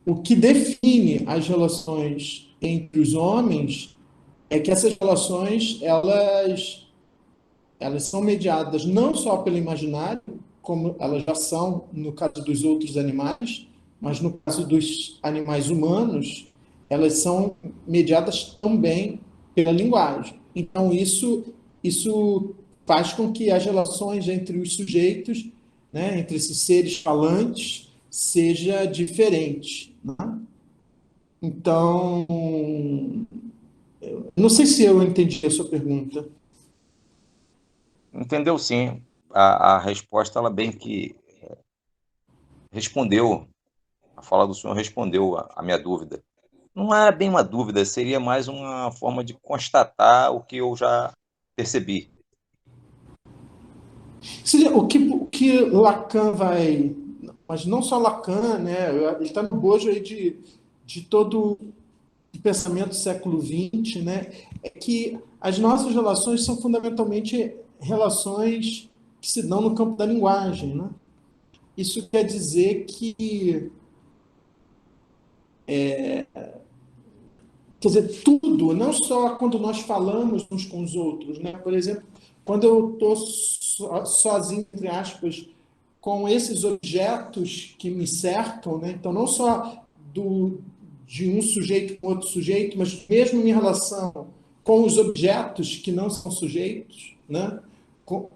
o que define as relações entre os homens é que essas relações elas são mediadas não só pelo imaginário, como elas já são no caso dos outros animais, mas no caso dos animais humanos, elas são mediadas também pela linguagem. Então, isso faz com que as relações entre os sujeitos, né, entre esses seres falantes, seja diferente. Né? Então, não sei se eu entendi a sua pergunta. Entendeu? Sim. A resposta, ela bem que respondeu, a fala do senhor respondeu a minha dúvida. Não era bem uma dúvida, seria mais uma forma de constatar o que eu já percebi. O que Lacan vai. Mas não só Lacan, né? Ele está no bojo aí de todo o pensamento do século XX, né? É que as nossas relações são fundamentalmente relações que se dão no campo da linguagem, né? Isso quer dizer que, quer dizer, tudo, não só quando nós falamos uns com os outros, né? Por exemplo, quando eu estou sozinho, entre aspas, com esses objetos que me cercam, né? Então, não só de um sujeito com outro sujeito, mas mesmo em relação com os objetos que não são sujeitos, né?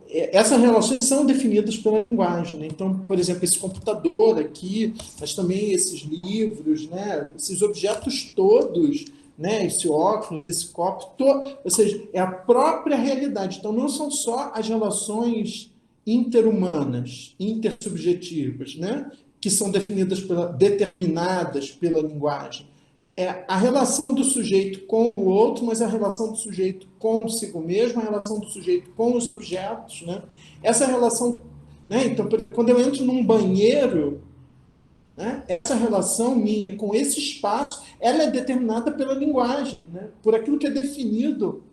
Essas relações são definidas pela linguagem. Né? Então, por exemplo, esse computador aqui, mas também esses livros, né? Esses objetos todos, né? Esse óculos, esse copo, ou seja, é a própria realidade. Então, não são só as relações interhumanas, intersubjetivas, né? Que são determinadas pela linguagem. É a relação do sujeito com o outro, mas a relação do sujeito consigo mesmo, a relação do sujeito com os objetos, né? Essa relação, né? Então, quando eu entro num banheiro, né? Essa relação minha com esse espaço, ela é determinada pela linguagem, né? Por aquilo que é definido,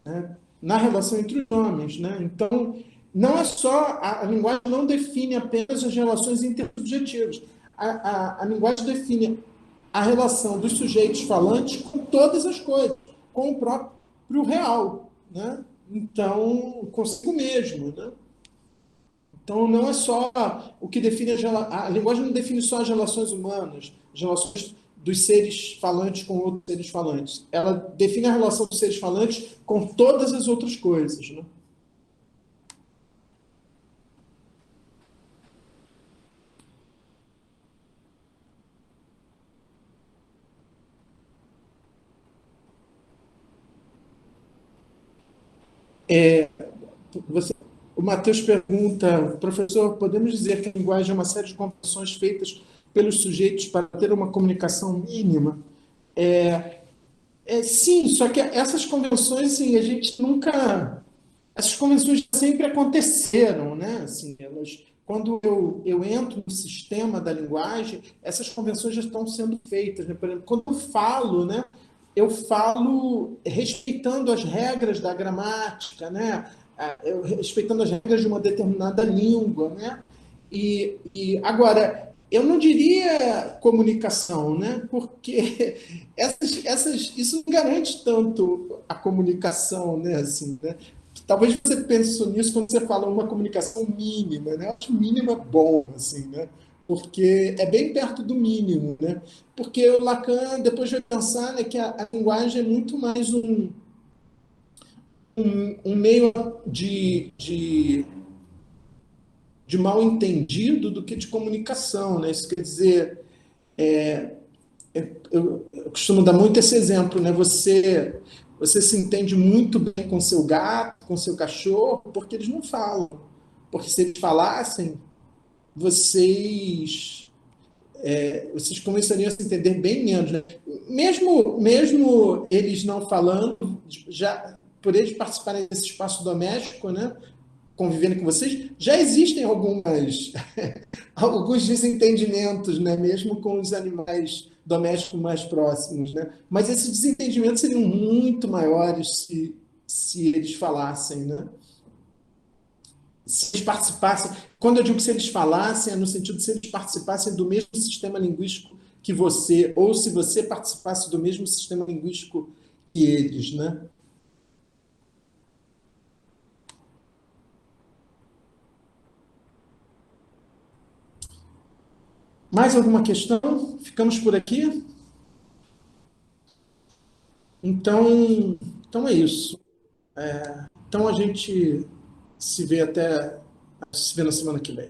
né? Na relação entre os homens, né? Então, não é só a linguagem não define apenas as relações intersubjetivas. A linguagem define a relação dos sujeitos falantes com todas as coisas, com o próprio real, né? Então, consigo mesmo, né? Então, não é só o que define a linguagem não define só as relações humanas, as relações dos seres falantes com outros seres falantes. Ela define a relação dos seres falantes com todas as outras coisas, né? Você, o Matheus pergunta, professor, podemos dizer que a linguagem é uma série de convenções feitas pelos sujeitos para ter uma comunicação mínima? Sim, só que essas convenções, assim, a gente nunca. Essas convenções sempre aconteceram, né? Assim, quando eu entro no sistema da linguagem, essas convenções já estão sendo feitas. Né? Por exemplo, quando eu falo, né? Eu falo respeitando as regras da gramática, né? Respeitando as regras de uma determinada língua, né? E agora, eu não diria comunicação, né? Porque isso não garante tanto a comunicação, né? Assim, né? Talvez você pense nisso quando você fala uma comunicação mínima, né? Eu acho mínima bom, assim, né? Porque é bem perto do mínimo, né? Porque o Lacan depois vai pensar, né, que a linguagem é muito mais um meio de mal entendido do que de comunicação, né? Isso quer dizer, Eu costumo dar muito esse exemplo, né? Você se entende muito bem com seu gato, com seu cachorro, porque eles não falam. Porque se eles falassem, vocês vocês começariam a se entender bem menos, né? Mesmo eles não falando, já por eles participarem desse espaço doméstico, né? Convivendo com vocês, já existem alguns desentendimentos, né? Mesmo com os animais domésticos mais próximos, né? Mas esses desentendimentos seriam muito maiores se eles falassem, né? Se eles participassem, quando eu digo se eles falassem, é no sentido de se eles participassem do mesmo sistema linguístico que você, ou se você participasse do mesmo sistema linguístico que eles, né? Mais alguma questão? Ficamos por aqui? Então, então é isso. Então a gente se vê na semana que vem.